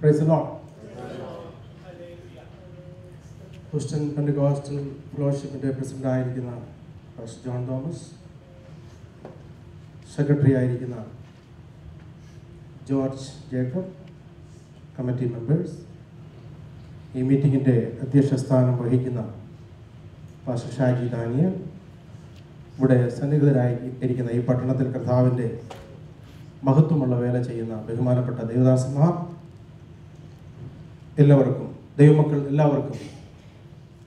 Praise the Lord. Houston Pentecostal Fellowshipന്റെ president ആയിരിക്കുന്ന pastor John Thomas, secretary ആയിരിക്കുന്ന George Jacob, committee members, ഈ മീറ്റിങ്ങിൻ്റെ അധ്യക്ഷ സ്ഥാനം വഹിക്കുന്ന പാസ്റ്റർ ഷാജി ദാനിയൽ, ഇവിടെ സന്നിഹിതരായി ഇരിക്കുന്ന ഈ പട്ടണത്തിൽ കർത്താവിൻ്റെ മഹത്വമുള്ള വേല ചെയ്യുന്ന ബഹുമാനപ്പെട്ട ദേവദാസന്മാർ, എല്ലാവർക്കും, ദൈവമക്കൾ എല്ലാവർക്കും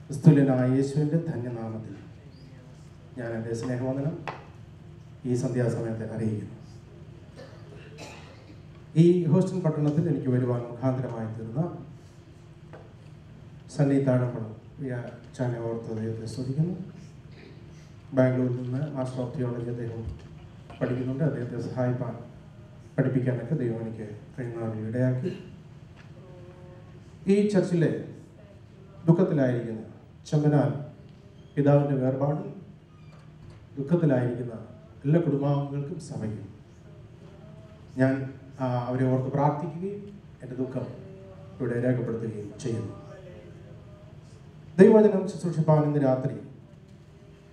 ക്രിസ്തുവിനായ യേശുവിൻ്റെ ധന്യനാമത്തിൽ ഞാൻ എൻ്റെ സ്നേഹവന്ദനം ഈ സന്ധ്യാസമയത്തെ അറിയിക്കുന്നു. ഈ ഹൂസ്റ്റൺ പട്ടണത്തിൽ എനിക്ക് വരുവാൻ മുഖാന്തരമായി തീർന്ന സണ്ണി താഴമ്പളം ചാനെ ഓർത്ത് ദൈവത്തെ സ്തുതിക്കുന്നു. ബാംഗ്ലൂരിൽ നിന്ന് മാസ്റ്റർ ഓഫ് തിയോളജി അദ്ദേഹം പഠിക്കുന്നുണ്ട്. അദ്ദേഹത്തെ സഹായിപ്പാൻ പഠിപ്പിക്കാനൊക്കെ ദൈവം എനിക്ക് കഴിഞ്ഞ ഇടയാക്കി. ഈ ചർച്ചിലെ ദുഃഖത്തിലായിരിക്കുന്ന ചെമ്മനാൽ പിതാവിൻ്റെ വേർപാടിൽ ദുഃഖത്തിലായിരിക്കുന്ന എല്ലാ കുടുംബാംഗങ്ങൾക്കും സഭയ്ക്കും ഞാൻ അവരെ ഓർത്ത് പ്രാർത്ഥിക്കുകയും എൻ്റെ ദുഃഖം ഇവിടെ രേഖപ്പെടുത്തുകയും ചെയ്യുന്നു. ദൈവവചനം ശുശ്രൂഷിപ്പാൻ ഇന്ന് രാത്രി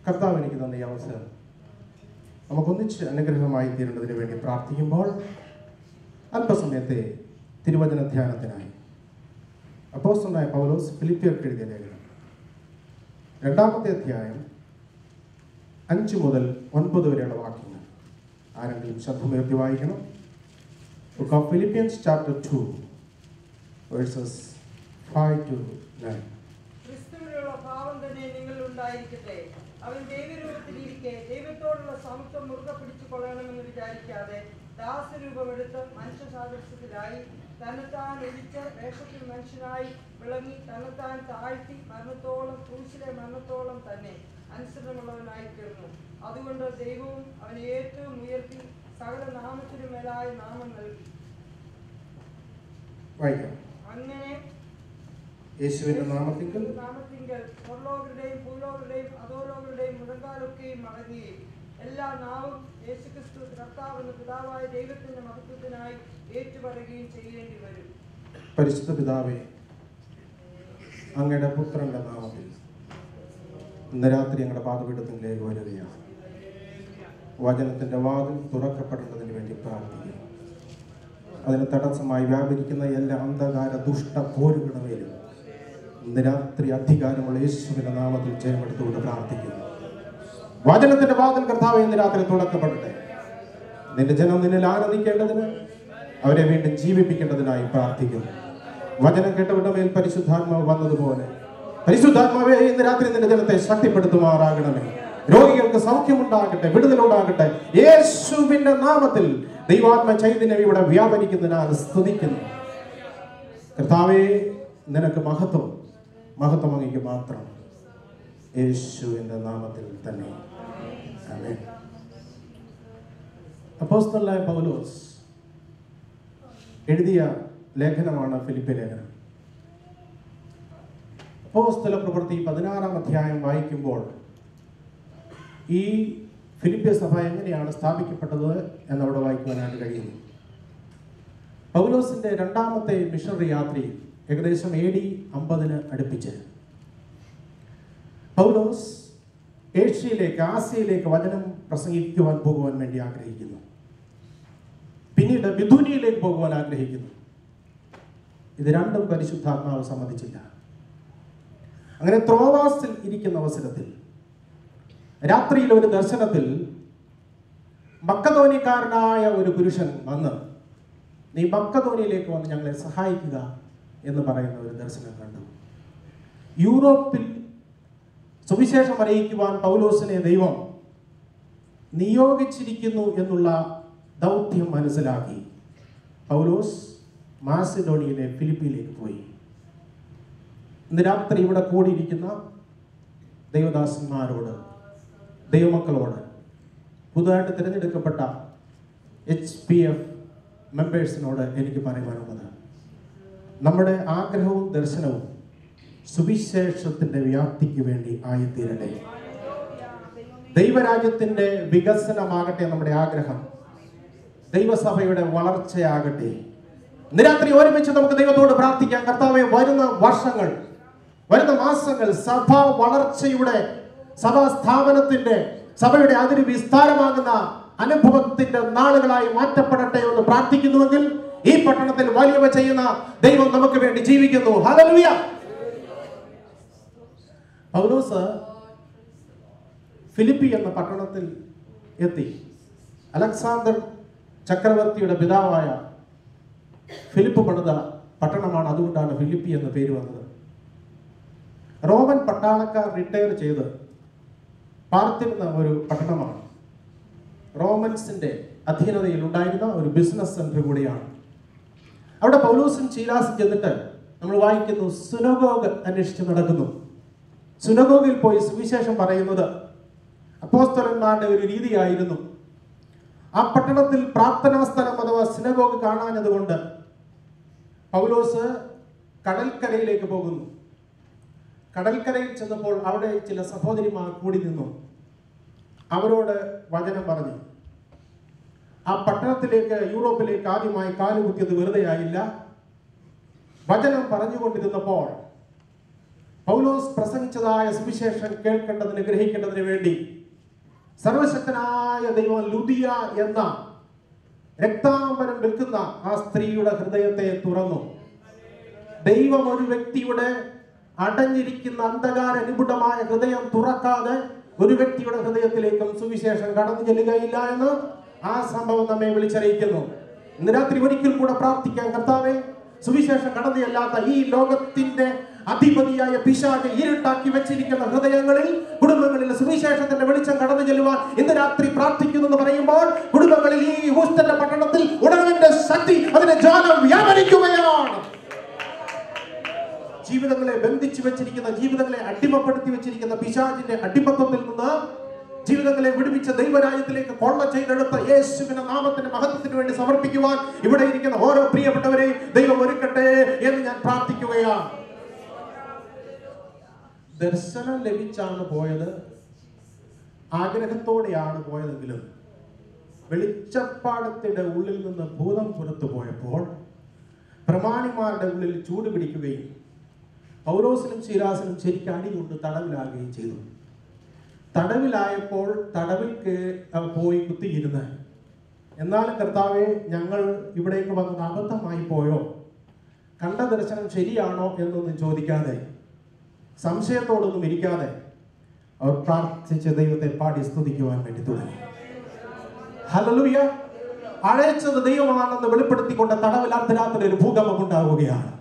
കർത്താവ് എനിക്ക് തന്ന ഈ അവസരം നമുക്കൊന്നിച്ച് അനുഗ്രഹമായി തീരേണ്ടതിന് വേണ്ടി പ്രാർത്ഥിക്കുമ്പോൾ അല്പസമയത്തെ തിരുവചന ധ്യാനത്തിനായി അപ്പോസ്തലനായ പൗലോസ് ഫിലിപ്പിയർക്ക് എഴുതിയ ലേഖനം 2-ാമത്തെ അധ്യായം 5 മുതൽ 9 വരെയുള്ള വാക്യങ്ങൾ ആരെങ്കിലും ശബ്ദമുയർത്തി വായിക്കണം. Book of Philippians chapter 2 verses 5 to 9. ക്രിസ്തുവിനുള്ള ഭാവം തന്നെ നിങ്ങളിൽ ഉണ്ടായിരിക്കട്ടെ. അവൻ ദൈവരൂപത്തിലിരിക്കെ ദൈവത്തോടുള്ള സമത്വം മുറുകെ പിടിച്ചു കൊള്ളണമെന്ന് വിചാരിക്കാതെ ദാസരൂപമെടുത്ത് മനുഷ്യ സാദൃശ്യത്തിലായി തന്നെത്താൻ ഒഴിച്ച് വേഷത്തിൽ മനുഷ്യനായി വിളങ്ങി തന്നെത്താൻ താഴ്ത്തി മരണത്തോളം, ക്രൂശിലെ മരണത്തോളം തന്നെ അനുസരണമുള്ളവനായി തീർന്നു. അതുകൊണ്ട് ദൈവവും അവനെ ഏറ്റവും ഉയർത്തി സകല നാമത്തിനു മേലായ നാമം നൽകി. അങ്ങനെ യേശുവിന്റെ നാമത്തിൽ സ്വർലോകരുടെയും ഭൂലോകരുടെയും അധോലോകരുടെയും മുഴങ്കാലൊക്കെയും മടങ്ങുകയും എല്ലാ നാവും യേശുക്രിസ്തു കർത്താവെന്ന പിതാവായ ദൈവത്തിന്റെ മഹത്വത്തിനായി ഏറ്റുപറയുകയും ചെയ്യേണ്ടി വരും. പരിശുദ്ധ പിതാവേ, അങ്ങയുടെ പുത്രന്റെ നാമത്തിൽ ഇന്ന് രാത്രി ഞങ്ങളുടെ പാദപീഠത്തിലേക്ക് വരികയാണ്. വചനത്തിന്റെ വാതിൽ തുറക്കപ്പെടേണ്ടതിന് വേണ്ടി പ്രാർത്ഥിക്കുന്നു. അതിന് തടസ്സമായി വ്യാപരിക്കുന്ന എല്ലാ അന്ധകാര ദുഷ്ട പോരുകളുടെ മേലും ഇന്ന് രാത്രി അധികാരമുള്ള യേശുവിന്റെ നാമത്തിൽ ജയമെടുത്തുകൊണ്ട് പ്രാർത്ഥിക്കുന്നു. വചനത്തിന്റെ വാതിൽ കർത്താവ് ഇന്ന് രാത്രി തുറക്കപ്പെടട്ടെ. നിന്റെ ജനം നിന്നിൽ ആനന്ദിക്കേണ്ടതിന്, അവരെ വീണ്ടും ജീവിപ്പിക്കേണ്ടതിനായി പ്രാർത്ഥിക്കുന്നു. വചനം കേട്ടവരുടെ മേൽ പരിശുദ്ധാത്മാവ് വന്നതുപോലെ പരിശുദ്ധാത്മാവേ ഇന്ന് രാത്രി നിന്റെ ജനത്തെ ശക്തിപ്പെടുത്തുമാറാകണമേ. രോഗികൾക്ക് സൗഖ്യമുണ്ടാകട്ടെ, വിടുതലുണ്ടാകട്ടെ. യേശുവിന്റെ നാമത്തിൽ ദൈവാത്മ ചൈതന്യം ഇവിടെ വ്യാപരിക്കുന്നതിനാൽ സ്തുതിക്കുന്നു. കർത്താവേ, നിനക്ക് മഹത്വം അങ്ങേക്ക് മാത്രം, യേശുവിന്റെ നാമത്തിൽ തന്നെ. ആമേൻ. അപ്പോസ്തലനായ പൗലോസ് എഴുതിയ ലേഖനമാണ് ഫിലിപ്പി ലേഖനം. അപ്പോസ്തല പ്രവൃത്തി 16-ാം അധ്യായം വായിക്കുമ്പോൾ ഈ ഫിലിപ്പിയ സഭ എങ്ങനെയാണ് സ്ഥാപിക്കപ്പെട്ടത് എന്നവിടെ വായിക്കുവാനായിട്ട് കഴിയുന്നു. പൗലോസിന്റെ 2-ാമത്തെ മിഷണറി യാത്രയിൽ ഏകദേശം AD 50 അടുപ്പിച്ച് പൗലോസ് ഏഷ്യയിലേക്ക്, ആസിയയിലേക്ക് വചനം പ്രസംഗിക്കുവാൻ പോകുവാൻ വേണ്ടി ആഗ്രഹിക്കുന്നു. പിന്നീട് ബിഥുനിയയിലേക്ക് പോകുവാൻ ആഗ്രഹിക്കുന്നു. ഇത് രണ്ടും പരിശുദ്ധാത്മാവ് സമ്മതിച്ചില്ല. അങ്ങനെ ത്രോവാസിൽ ഇരിക്കുന്ന അവസരത്തിൽ രാത്രിയിൽ ഒരു ദർശനത്തിൽ മക്കദോനിക്കാരനായ ഒരു പുരുഷൻ വന്ന്, നീ മക്കദോനിയിലേക്ക് വന്ന് ഞങ്ങളെ സഹായിക്കുക എന്ന് പറയുന്ന ഒരു ദർശനം കണ്ടു. യൂറോപ്പിൽ സുവിശേഷം അറിയിക്കുവാൻ പൗലോസിനെ ദൈവം നിയോഗിച്ചിരിക്കുന്നു എന്നുള്ള ദൗത്യം മനസ്സിലാക്കി പൗലോസ് മാസിഡോണിയയിലെ ഫിലിപ്പിയിലേക്ക് പോയി. ഇന്ന് രാത്രി ഇവിടെ കൂടിയിരിക്കുന്ന ദൈവദാസന്മാരോട്, ദൈവമക്കളോട്, പുതുതായിട്ട് തിരഞ്ഞെടുക്കപ്പെട്ട HPF മെമ്പേഴ്സിനോട് എനിക്ക് പറയുവാനുള്ളത്, നമ്മുടെ ആഗ്രഹവും ദർശനവും സുവിശേഷത്തിന്റെ വ്യാപ്തിക്ക് വേണ്ടി ആയിത്തീരട്ടെ. ദൈവരാജ്യത്തിന്റെ വികസനമാകട്ടെ നമ്മുടെ ആഗ്രഹം. ദൈവസഭയുടെ വളർച്ചയാകട്ടെ. ഇന്ന് രാത്രി ഒരുമിച്ച് നമുക്ക് ദൈവത്തോട് പ്രാർത്ഥിക്കാം. കർത്താവേ, വരുന്ന വർഷങ്ങൾ, വരുന്ന മാസങ്ങൾ സഭാ വളർച്ചയുടെ, സഭാ സ്ഥാപനത്തിന്റെ, സഭയുടെ അതിര് വിസ്താരമാകുന്ന അനുഭവത്തിന്റെ നാളുകളായി മാറ്റപ്പെടട്ടെ എന്ന് പ്രാർത്ഥിക്കുന്നുവെങ്കിൽ ഈ പട്ടണത്തിൽ വലിയവ ചെയ്യുന്ന ദൈവം നമുക്ക് വേണ്ടി ജീവിക്കുന്നു. ഹല്ലേലൂയ. പൗലോസ് ഫിലിപ്പി എന്ന പട്ടണത്തിൽ എത്തി. അലക്സാണ്ടർ ചക്രവർത്തിയുടെ പിതാവായ ഫിലിപ്പ് പണിത പട്ടണമാണ്. അതുകൊണ്ടാണ് ഫിലിപ്പി എന്ന പേര് വന്നത്. റോമൻ പട്ടാളക്കാർ റിട്ടയർ ചെയ്ത് പാർത്തിരുന്ന ഒരു പട്ടണമാണ്. റോമൻസിന്റെ അധീനതയിൽ ഉണ്ടായിരുന്ന ഒരു ബിസിനസ് സെന്റർ കൂടിയാണ്. അവിടെ പൗലോസും ശീലാസും ചെന്നിട്ട് നമ്മൾ വായിക്കുന്നു, സുനഗോഗ് അന്വേഷിച്ച് നടക്കുന്നു. സുനഗോഗിൽ പോയി സുവിശേഷം പറയുന്നത് അപ്പോസ്തലന്മാരുടെ ഒരു രീതിയായിരുന്നു. ആ പട്ടണത്തിൽ പ്രാർത്ഥനാ സ്ഥലം അഥവാ സിനഗോഗ് കാണാഞ്ഞതുകൊണ്ട് പൗലോസ് കടൽക്കരയിലേക്ക് പോകുന്നു. കടൽക്കരയിൽ ചെന്നപ്പോൾ അവിടെ ചില സഹോദരിമാർ കൂടി നിന്നു. അവരോട് വചനം പറഞ്ഞു. ആ പട്ടണത്തിലേക്ക്, യൂറോപ്പിലേക്ക് ആദ്യമായി കാലുകുത്തിയത് വെറുതെ ആയില്ല. വചനം പറഞ്ഞുകൊണ്ടിരുന്നപ്പോൾ പൗലോസ് പ്രസംഗിച്ചതായ സുവിശേഷം കേൾക്കേണ്ടതിന്, ഗ്രഹിക്കേണ്ടതിന് വേണ്ടി സർവശക്തനായ ദൈവം ലുദിയ എന്ന രക്താംബരം വിൽക്കുന്ന ആ സ്ത്രീയുടെ ഹൃദയത്തെ തുറന്നു. ദൈവം ഒരു വ്യക്തിയുടെ അടഞ്ഞിരിക്കുന്ന അന്ധകാര നിബിഡമായ ഹൃദയം തുറക്കാതെ ഒരു വ്യക്തിയുടെ ഹൃദയത്തിലേക്കും സുവിശേഷം കടന്നു ചെല്ലുകയില്ല എന്ന് ആ സംഭവം നമ്മെ വിളിച്ചറിയിക്കുന്നു. ഇന്ന് രാത്രി ഒരിക്കൽ കൂടെ പ്രാർത്ഥിക്കാൻ, കർത്താവേ, സുവിശേഷം കടന്നു ചെല്ലാത്ത ഈ ലോകത്തിന്റെ അധിപതിയായ പിശാച് ഇരുട്ടാക്കി വെച്ചിരിക്കുന്ന ഹൃദയങ്ങളിൽ, കുടുംബങ്ങളിൽ സുവിശേഷത്തിന്റെ വെളിച്ചം കടന്നു ചെല്ലുവാൻ ഇന്ന് രാത്രി പ്രാർത്ഥിക്കുന്നു എന്ന് പറയുമ്പോൾ കുടുംബങ്ങളിൽ ഈ ഹൂസ്റ്റന്റെ പട്ടണത്തിൽ ഉണർവിന്റെ ശക്തി, അതിന്റെ ജ്വാലം വ്യാപരിക്കുകയാണ്. ജീവിതങ്ങളെ ബന്ധിച്ചു വെച്ചിരിക്കുന്ന, ജീവിതങ്ങളെ അടിമപ്പെടുത്തി വെച്ചിരിക്കുന്ന പിശാചിന്റെ അടിമത്വത്തിൽ നിന്ന് ജീവിതങ്ങളെ വിടുവിച്ച ദൈവരാജ്യത്തിലേക്ക് കൊള്ള ചെയ്തെടുത്ത യേശുവിന്റെ നാമത്തിന്റെ മഹത്വത്തിന് വേണ്ടി സമർപ്പിക്കുവാൻ ഇവിടെ ഇരിക്കുന്ന ഓരോ പ്രിയപ്പെട്ടവരെയും ദൈവം ഒരുക്കട്ടെ എന്ന് ഞാൻ പ്രാർത്ഥിക്കുകയാണ്. ദർശനം ലഭിച്ചാണ് പോയത്, ആഗ്രഹത്തോടെയാണ് പോയതെങ്കിലും വെളിച്ചപ്പാടത്തിന്റെ ഉള്ളിൽ നിന്ന് ഭൂതം പുറത്തു പോയപ്പോൾ പ്രമാണിമാരുടെ ഉള്ളിൽ ചൂട് പിടിക്കുകയും പൗലോസിനും ശീലാസിനും ശരിക്കും അടികൊണ്ട് തടവിലാകുകയും ചെയ്തു. തടവിലായപ്പോൾ തടവിൽ പോയി കുത്തിയിരുന്ന്, എന്നാലും കർത്താവെ, ഞങ്ങൾ ഇവിടേക്ക് വന്നത് അബദ്ധമായി പോയോ, കണ്ട ദർശനം ശരിയാണോ എന്നൊന്നും ചോദിക്കാതെ, സംശയത്തോടൊന്നും ഇരിക്കാതെ അവർ പ്രാർത്ഥിച്ച് ദൈവത്തെ പാടി സ്തുതിക്കുവാൻ വേണ്ടി തുടങ്ങി. ഹല്ലേലൂയ. അഴച്ചത് ദൈവമാണെന്ന് വെളിപ്പെടുത്തിക്കൊണ്ട് തടവിൽ അർദ്ധരാത്രി ഒരു ഭൂകമ്പം ഉണ്ടാവുകയാണ്.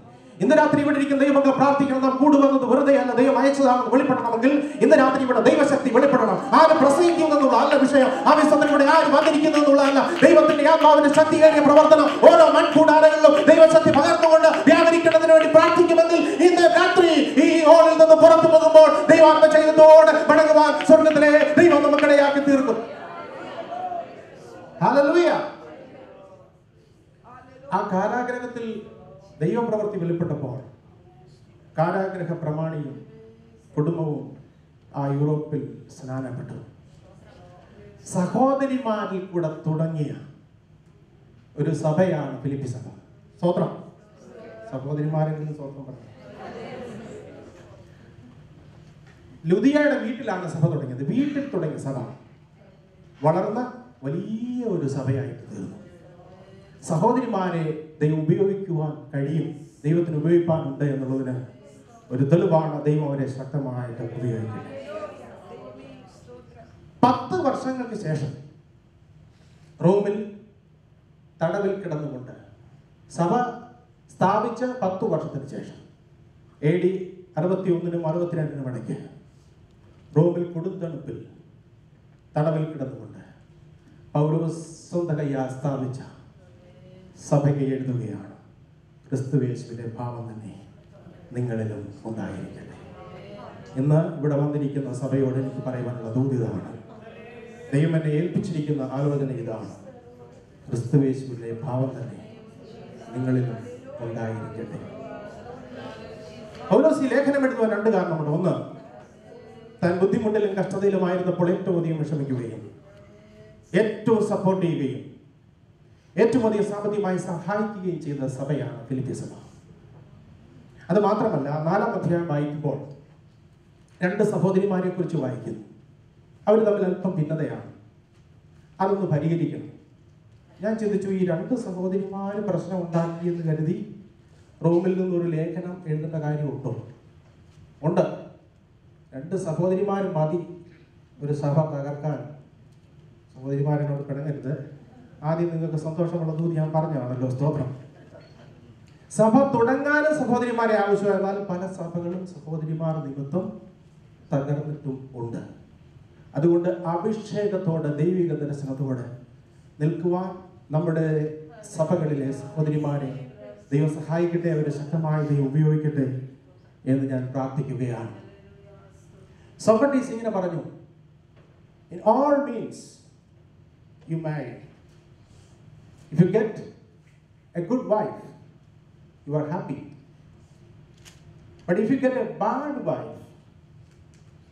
ഇന്ന് രാത്രി ഇവിടെ ഇരിക്കുന്ന ദൈവമക്കൾ പ്രാർത്ഥിക്കണം. നാം കൂടുവന്നത് വെറുതെ അല്ല, ദൈവം അയച്ചതാണെന്ന് വെളിപ്പെടണമെങ്കിൽ ഇന്ന് രാത്രി ഇവിടെ ദൈവശക്തി വെളിപ്പെടണം. ആര് പ്രസംഗിക്കുന്നുള്ള അല്ല വിഷയം, ആ വിശ്വത്തിൽ ഇവിടെ ആര് വന്നിരിക്കുന്നു എന്നുള്ളതല്ല, ദൈവത്തിന്റെ ആത്മാവിന്റെ ശക്തിയേറിയ പ്രവർത്തനം ഓരോ മൺകൂടാരങ്ങളിലും ദൈവശക്തി പകർന്നുകൊണ്ട് വ്യാപരിക്കുന്നതിന് വേണ്ടി പ്രാർത്ഥിക്കുമെങ്കിൽ ഇന്ന് രാത്രി ഈ ഹോളിൽ നിന്ന് പുറത്തു പോകുമ്പോൾ ദൈവാത്മ ചെയ്തതോടെ മടങ്ങുവാൻ സ്വർഗത്തിലെ ദൈവം നമുക്കിടയാക്കി തീർക്കും. ഹല്ലേലൂയ. ആ കാരാഗ്രഹത്തിൽ ദൈവപ്രവൃത്തി വെളിപ്പെട്ടപ്പോൾ കാരാഗ്രഹ പ്രമാണിയും കുടുംബവും ആ യൂറോപ്പിൽ സ്നാനപ്പെട്ടു. സഹോദരിമാരിൽ കൂടെ തുടങ്ങിയ ഒരു സഭയാണ് ഫിലിപ്പി സഭ. സ്തോത്രം. സഹോദരിമാരിൽ നിന്ന് സ്തോത്രം പറഞ്ഞു. ലുദിയയുടെ വീട്ടിലാണ് സഭ തുടങ്ങിയത്. വീട്ടിൽ തുടങ്ങിയ സഭ വളർന്ന വലിയ ഒരു സഭയായിട്ട് തീർന്നു. സഹോദരിമാരെ ദൈവം ഉപയോഗിക്കുവാൻ കഴിയും, ദൈവത്തിന് ഉപയോഗിക്കാനുണ്ട് എന്നുള്ളതിന് ഒരു തെളിവാണ്. ദൈവം അവരെ ശക്തമായിട്ട് ഉപയോഗിക്കുന്നത്. 10 വർഷങ്ങൾക്ക് ശേഷം റോമിൽ തടവിൽ കിടന്നുകൊണ്ട് സഭ സ്ഥാപിച്ച 10 വർഷത്തിന് ശേഷം AD 61-നും 62-നും ഇടയ്ക്ക് റോമിൽ കൊടുന്തണുപ്പിൽ തടവിൽ കിടന്നുകൊണ്ട് പൗലോസ് സ്വന്തം കയ്യാൽ സ്ഥാപിച്ച സഭയ്ക്ക് എഴുതുകയാണ്, ക്രിസ്തുയേശുവിന്റെ ഭാവം തന്നെ നിങ്ങളിലും ഉണ്ടായിരിക്കട്ടെ. ഇന്ന് ഇവിടെ വന്നിരിക്കുന്ന സഭയോട് എനിക്ക് പറയുവാനുള്ള ദൂത് ഇതാണ്. ദൈവം എന്നെ ഏൽപ്പിച്ചിരിക്കുന്ന ആലോചന ഇതാണ്, ക്രിസ്തുയേശുവിന്റെ ഭാവം തന്നെ നിങ്ങളിലും ഉണ്ടായിരിക്കട്ടെ. പൗലോസ് ഈ ലേഖനം എഴുതുവാൻ 2 കാരണമുണ്ട്. ഒന്ന്, താൻ ബുദ്ധിമുട്ടിലും കഷ്ടതയിലുമായിരുന്നപ്പോൾ ഏറ്റവും അധികം വിഷമിക്കുകയും ഏറ്റവും സപ്പോർട്ട് ചെയ്യുകയും ഏറ്റവും അധികം സാമ്പത്തികമായി സഹായിക്കുകയും ചെയ്ത സഭയാണ് ഫിലിപ്പി സഭ. അത് മാത്രമല്ല, 4-ാം അധ്യായം വായിക്കുമ്പോൾ 2 സഹോദരിമാരെ കുറിച്ച് വായിക്കുന്നു. അവർ തമ്മിൽ അല്പം ഭിന്നതയാണ്. അതൊന്ന് പരിഹരിക്കണം. ഞാൻ ചിന്തിച്ചു, ഈ 2 സഹോദരിമാര് പ്രശ്നം ഉണ്ടാക്കിയെന്ന് കരുതി റോമിൽ നിന്നൊരു ലേഖനം എഴുതേണ്ട കാര്യമുണ്ടോ? ഉണ്ട്. 2 സഹോദരിമാരും മതി ഒരു സഭ തകർക്കാൻ. സഹോദരിമാരെന്നോട് പിണങ്ങരുത്. ആദ്യം നിങ്ങൾക്ക് സന്തോഷമുള്ളത് ഞാൻ പറഞ്ഞാണല്ലോ, സ്തോത്രം. സഭ തുടങ്ങാനും സഹോദരിമാരെ ആവശ്യമായാൽ പല സഭകളും സഹോദരിമാർ നിമിത്തം തകർന്നിട്ടും ഉണ്ട്. അതുകൊണ്ട് അഭിഷേകത്തോടെ, ദൈവിക ദർശനത്തോടെ നിൽക്കുവാൻ നമ്മുടെ സഭകളിലെ സഹോദരിമാരെ ദൈവം സഹായിക്കട്ടെ, അവരെ ശക്തമായി ദൈവം ഉപയോഗിക്കട്ടെ എന്ന് ഞാൻ പ്രാർത്ഥിക്കുകയാണ്. സോക്രട്ടീസ് ഇങ്ങനെ പറഞ്ഞു, in all means you marry. If you get a good wife, you are happy. But if you get a bad wife,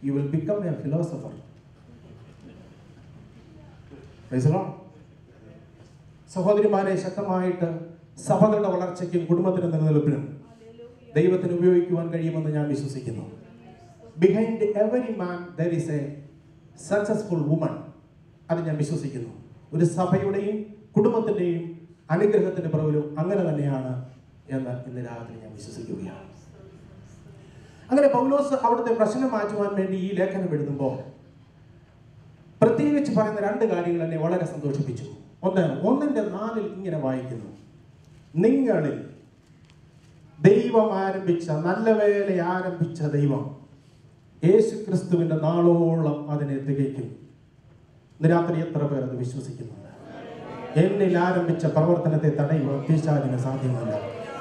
you will become a philosopher. Praise the Lord. സഹോദരിമാരെ ശക്തമായിട്ട് സഭകളുടെ വളർച്ചയ്ക്കും കുടുംബത്തിന്റെ നിലനിൽപ്പിനും ദൈവത്തിന് ഉപയോഗിക്കുവാൻ കഴിയുമെന്ന് ഞാൻ വിശ്വസിക്കുന്നു. Behind every man there is A successful woman. അത് ഞാൻ വിശ്വസിക്കുന്നു. ഒരു സഭയുടെയും കുടുംബത്തിന്റെയും അനുഗ്രഹത്തിന്റെ പ്രബലവും അങ്ങനെ തന്നെയാണ് എന്ന് ഇന്ന് രാത്രി ഞാൻ വിശ്വസിക്കുകയാണ്. അങ്ങനെ പൗലോസ് അവിടുത്തെ പ്രശ്നം മാറ്റുവാൻ വേണ്ടി ഈ ലേഖനം എഴുതുമ്പോൾ പ്രത്യേകിച്ച് പറയുന്ന 2 കാര്യങ്ങൾ എന്നെ വളരെ സന്തോഷിപ്പിച്ചു. 1:4 ഇങ്ങനെ വായിക്കുന്നു, നിങ്ങളിൽ ദൈവം ആരംഭിച്ച നല്ല വേല ആരംഭിച്ച ദൈവം യേശു ക്രിസ്തുവിന്റെ നാളോളം അതിനെ തികയ്ക്കും. ഇന്ന് രാത്രി എത്ര പേർ അത് വിശ്വസിക്കുന്നുണ്ട്? എന്നിൽ ആരംഭിച്ച പ്രവർത്തനത്തെ തടയുവാൻ പിശാചിന് സാധ്യമല്ല.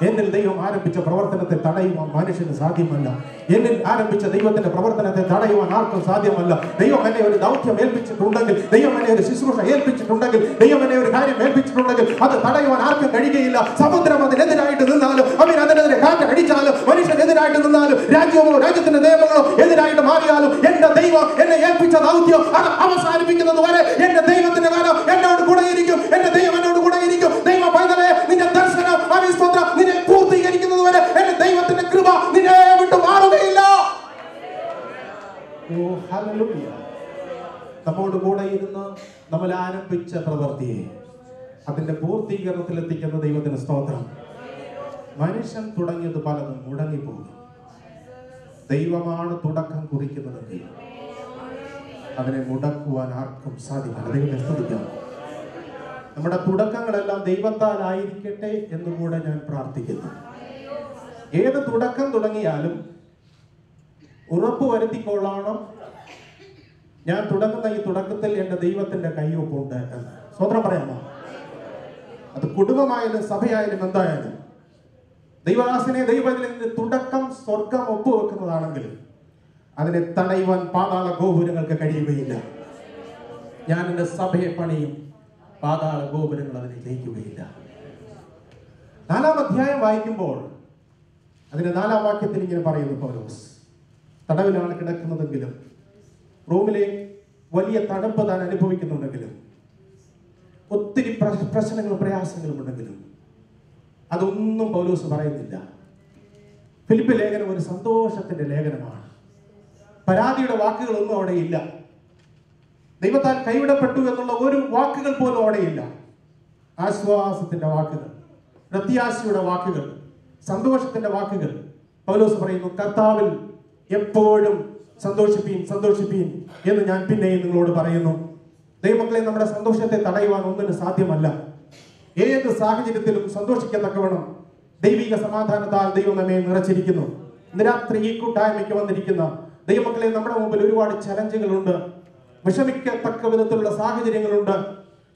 എന്നിൽ ദൈവം ആരംഭിച്ച പ്രവർത്തനത്തെ തടയുവാൻ മനുഷ്യന് സാധ്യമല്ല. എന്നിൽ ആരംഭിച്ച ദൈവത്തിന്റെ പ്രവർത്തനത്തെ തടയുവാൻ ആർക്കും സാധ്യമല്ല. ദൈവം എന്നെ ഒരു ദൗത്യം ഏൽപ്പിച്ചിട്ടുണ്ടെങ്കിൽ, ദൈവം എന്നെ ഒരു ശുശ്രൂഷ ഏൽപ്പിച്ചിട്ടുണ്ടെങ്കിൽ, ദൈവം എന്നെ ഒരു കാര്യം ഏൽപ്പിച്ചിട്ടുണ്ടെങ്കിൽ അത് തടയുവാൻ ആർക്കും കഴിയുകയില്ല. സമുദ്രം അതിനെതിരായിട്ട് നിന്നാലും, അവൻ അതിനെതിരെ കാറ്റ് അടിച്ചാലും, മനുഷ്യനെതിരായിട്ട് നിന്നാലും, രാജ്യമോ രാജ്യത്തിന്റെ നിയമങ്ങളോ എതിരായിട്ട് മാറിയാലും, എന്റെ ദൈവം എന്നെ ഏൽപ്പിച്ച ദൗത്യം അത് അവസാനിപ്പിക്കുന്നത് വരെ എന്റെ ദൈവത്തിന്റെ കാലം എന്നോട് കൂടെ ഇരിക്കും. എന്റെ ദൈവം എന്നോട് കൂടെ ഇരിക്കും. ദൈവം പൈതലേ, നിന്റെ ദർശനം നിന്നെ പൂർത്തീകരിക്കുന്നത് വരെ എന്റെ ദൈവത്തിന്റെ കൃപ നിന്നെ വിട്ടു മാറുകയില്ല. നമ്മോട് കൂടെ ഇരുന്ന് നമ്മൾ ആരംഭിച്ച പ്രവൃത്തിയെ അതിന്റെ പൂർത്തീകരണത്തിൽ എത്തിക്കുന്ന ദൈവത്തിന് സ്തോത്രം. മനുഷ്യൻ തുടങ്ങിയത് പലതും മുടങ്ങിപ്പോകും. ദൈവമാണ് തുടക്കം കുറിക്കുന്നതെങ്കിൽ അതിനെ മുടക്കുവാൻ ആർക്കും സാധ്യമല്ല. ദൈവത്തെ സ്തുതിക്കാം. നമ്മുടെ തുടക്കങ്ങളെല്ലാം ദൈവത്താൽ ആയിരിക്കട്ടെ എന്നുകൂടെ ഞാൻ പ്രാർത്ഥിക്കുന്നു. ഏത് തുടക്കം തുടങ്ങിയാലും ഉറപ്പ് വരുത്തിക്കൊള്ളണം, ഞാൻ തുടങ്ങുന്ന ഈ തുടക്കത്തിൽ എന്റെ ദൈവത്തിന്റെ കയ്യൊപ്പുണ്ട് എന്ന്. സ്വതന്ത്രം പറയാമോ? അത് കുടുംബമായാലും സഭയായാലും എന്തായാലും ദൈവദാസനെ ദൈവത്തിന്റെ തുടക്കം സ്വർഗം ഒപ്പുവെക്കുന്നതാണെങ്കിൽ അതിനെ തടയുവാൻ പാതാള ഗോപുരങ്ങൾക്ക് കഴിയുകയില്ല. ഞാൻ എന്റെ സഭയെ പണിയും, പാതാള ഗോപുരങ്ങൾ അതിനെ ജയിക്കുകയില്ല. 4-ാം അധ്യായം വായിക്കുമ്പോൾ അതിന്റെ 4-ാം വാക്യത്തിൽ ഇങ്ങനെ പറയുന്നു, പൗലോസ് തടവിലാണ് കിടക്കുന്നതെങ്കിലും, റോമിലെ വലിയ തണുപ്പ് താൻ അനുഭവിക്കുന്നുണ്ടെങ്കിലും, ഒത്തിരി പ്രശ്നങ്ങളും പ്രയാസങ്ങളും ഉണ്ടെങ്കിലും അതൊന്നും പൗലോസ് പറയുന്നില്ല. ഫിലിപ്പി ലേഖനം ഒരു സന്തോഷത്തിന്റെ ലേഖനമാണ്. പരാതിയുടെ വാക്കുകളൊന്നും അവിടെ ഇല്ല. ദൈവത്താൽ കൈവിടപ്പെട്ടു എന്നുള്ള ഒരു വാക്കുകൾ പോലും അവിടെയില്ല. ആശ്വാസത്തിന്റെ വാക്കുകൾ, പ്രത്യാശയുടെ വാക്കുകൾ, സന്തോഷത്തിന്റെ വാക്കുകൾ. പൗലോസ് പറയുന്നു, കർത്താവിൽ എപ്പോഴും സന്തോഷിപ്പീൻ സന്തോഷിപ്പീൻ എന്ന് ഞാൻ പിന്നെയും നിങ്ങളോട് പറയുന്നു. ദൈവമക്കളെ, നമ്മുടെ സന്തോഷത്തെ തടയുവാൻ ഒന്നിന് സാധ്യമല്ല. ഏത് സാഹചര്യത്തിലും സന്തോഷിക്കത്തക്കവണ്ണം ദൈവിക സമാധാനത്താൽ ദൈവം നമ്മെ നിറച്ചിരിക്കുന്നു. ഇന്ന് രാത്രി ഈ കൂട്ടായ്മയ്ക്ക് വന്നിരിക്കുന്ന ദൈവമക്കളെ, നമ്മുടെ മുമ്പിൽ ഒരുപാട് ചലഞ്ചുകളുണ്ട്. വിഷമിക്കത്തക്ക വിധത്തിലുള്ള സാഹചര്യങ്ങളുണ്ട്.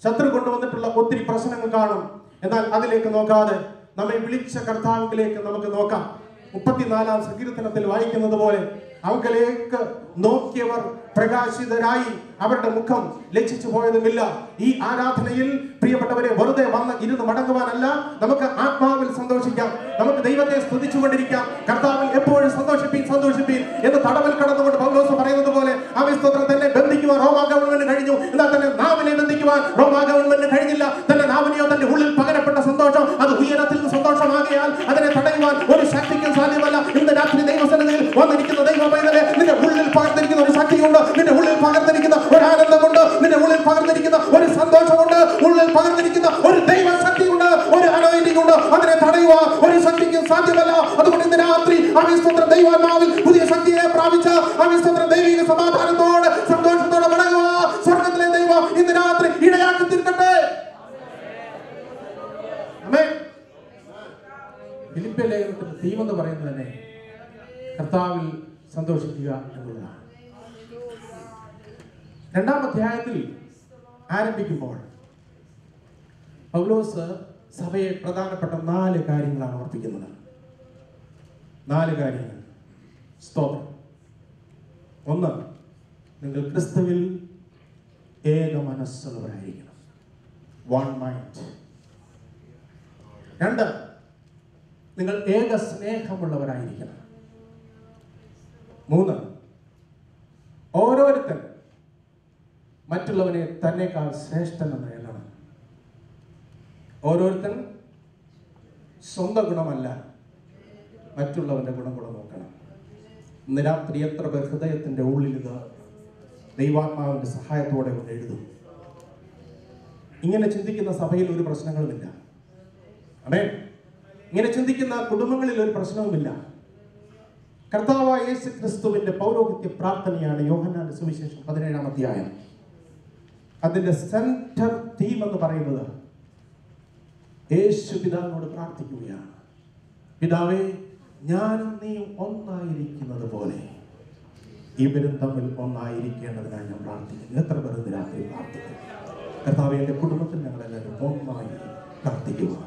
ശത്രു കൊണ്ടുവന്നിട്ടുള്ള ഒത്തിരി പ്രശ്നങ്ങൾ കാണും. എന്നാൽ അതിലേക്ക് നോക്കാതെ നമ്മെ വിളിച്ച കർത്താവിലേക്ക് നമുക്ക് നോക്കാം. 34-ാം സങ്കീർത്തനത്തിൽ വായിക്കുന്നത് പോലെ അവങ്കിലേക്ക് നോക്കിയവർ പ്രകാശിതരായി, അവരുടെ മുഖം ലജ്ജിച്ചു പോയതുമില്ല. ഈ ആരാധനയിൽ പ്രിയപ്പെട്ടവരെ വെറുതെ വന്ന് ഇരുന്ന് മടങ്ങുവാനല്ല, നമുക്ക് ആത്മാവിൽ സന്തോഷിക്കാം. നമുക്ക് ദൈവത്തെ സ്തുതിച്ചുകൊണ്ടിരിക്കാം. കർത്താവിൽ എപ്പോഴും സന്തോഷിപ്പീൻ സന്തോഷിപ്പീൻ എന്ന് തടവിൽ കടന്നുകൊണ്ട് പൗലോസ് പറയുന്നത് പോലെ ആവേശത്തോടെ തന്നെ ബന്ധിക്കുവാൻ റോമാ ഗവൺമെന്റ് കഴിഞ്ഞു. എന്നാൽ തന്നെ നാവിനെ ബന്ധിക്കുവാൻ റോമാ ഗവൺമെന്റ് കഴിഞ്ഞില്ല. തന്റെ നാവിനെയോ തന്റെ ഉള്ളിൽ കഴിഞ്ഞാൽ അതിനെ തടയുവാൻ ഒരു ശക്തിക്കും സാധ്യമല്ല. ഇന്ന് രാത്രി ദൈവസന്നിധിയിൽ വന്നിരിക്കുന്ന ദൈവ പൈതലെ, നിന്റെ ഉള്ളിൽ പകർന്നിരിക്കുന്ന ഒരു ശക്തിയുണ്ട്, നിന്റെ ഉള്ളിൽ പകർന്നിരിക്കുന്ന ഒരു ആനന്ദമുണ്ട്, നിന്റെ ഉള്ളിൽ പകർന്നിരിക്കുന്ന ഒരു സന്തോഷമുണ്ട്, ഉള്ളിൽ പകർന്നിരിക്കുന്ന ഒരു ദൈവശക്തിയുണ്ട്, ഒരു അനോയിന്റിംഗ് ഉണ്ട്. അതിനെ തടയുവാൻ ഒരു ശക്തിക്കും സാധ്യമല്ല. അതുകൊണ്ട് ഇന്ന് രാത്രി അവിസ്തോത്രം ദൈവാത്മാവിൽ പുതിയ ശക്തിയെ പ്രാപിച്ച അവിസ്തോത്രം ദൈവിക സമാധാനത്തോടെ സന്തോഷത്തോടെ മടങ്ങുക. സ്വർഗത്തിലെ ദൈവം ഇന്ന് രാത്രി ഇടയാക്കി തീർക്കട്ടെ. ഫിലിപ്പിയ ലേഖനത്തിന്റെ തീം എന്ന് പറയുന്നത് തന്നെ കർത്താവിൽ സന്തോഷിക്കുക എന്നുള്ളതാണ്. 2-ാം അധ്യായത്തിൽ ആരംഭിക്കുമ്പോൾ പൗലോസ് സഭയെ പ്രധാനപ്പെട്ട 4 കാര്യങ്ങളാണ് ഓർപ്പിക്കുന്നത്. 4 കാര്യങ്ങൾ. സ്തോത്രം. 1, നിങ്ങൾ ക്രിസ്തുവിൽ ഏക മനസ്സുള്ളവരായിരിക്കണം. 1 മൈൻഡ്. 2, നിങ്ങൾ ഏക സ്നേഹമുള്ളവരായിരിക്കണം. 3, ഓരോരുത്തൻ മറ്റുള്ളവനെ തന്നെക്കാൾ ശ്രേഷ്ഠനെന്ന് എണ്ണണം. ഓരോരുത്തൻ സ്വന്തം ഗുണമല്ല, മറ്റുള്ളവന്റെ ഗുണം കൂടെ നോക്കണം. ഇന്ന് രാത്രി എത്ര പേർ ഹൃദയത്തിന്റെ ഉള്ളിൽ ഇത് ദൈവാത്മാവിന്റെ സഹായത്തോടെ കൊണ്ട് എഴുതും? ഇങ്ങനെ ചിന്തിക്കുന്ന സഭയിൽ ഒരു പ്രശ്നങ്ങളുമില്ല. ആമേൻ. ഇങ്ങനെ ചിന്തിക്കുന്ന കുടുംബങ്ങളിൽ ഒരു പ്രശ്നവുമില്ല. കർത്താവായ യേശു ക്രിസ്തുവിന്റെ പൗരോഹിത്യ പ്രാർത്ഥനയാണ് യോഹന്നാന്റെ സുവിശേഷം 17-ാം അധ്യായം. അതിന്റെ സെന്റർ തീം എന്ന് പറയുന്നത് യേശു പിതാവിനോട് പ്രാർത്ഥിക്കുകയാണ്. പിതാവേ, ഞാനും നീയും ഒന്നായിരിക്കുന്നത് പോലെ ഇവരും തമ്മിൽ ഒന്നായിരിക്കേണ്ടതിനായി ഞാൻ പ്രാർത്ഥിക്കുന്നു. എത്ര പേർ ഇന്ന് രാത്രി പ്രാർത്ഥിക്കും? കർത്താവേ, എൻ്റെ കുടുംബത്തിൽ ഞങ്ങളെല്ലാവരും ഒന്നായി പ്രാർത്ഥിക്കുവാൻ,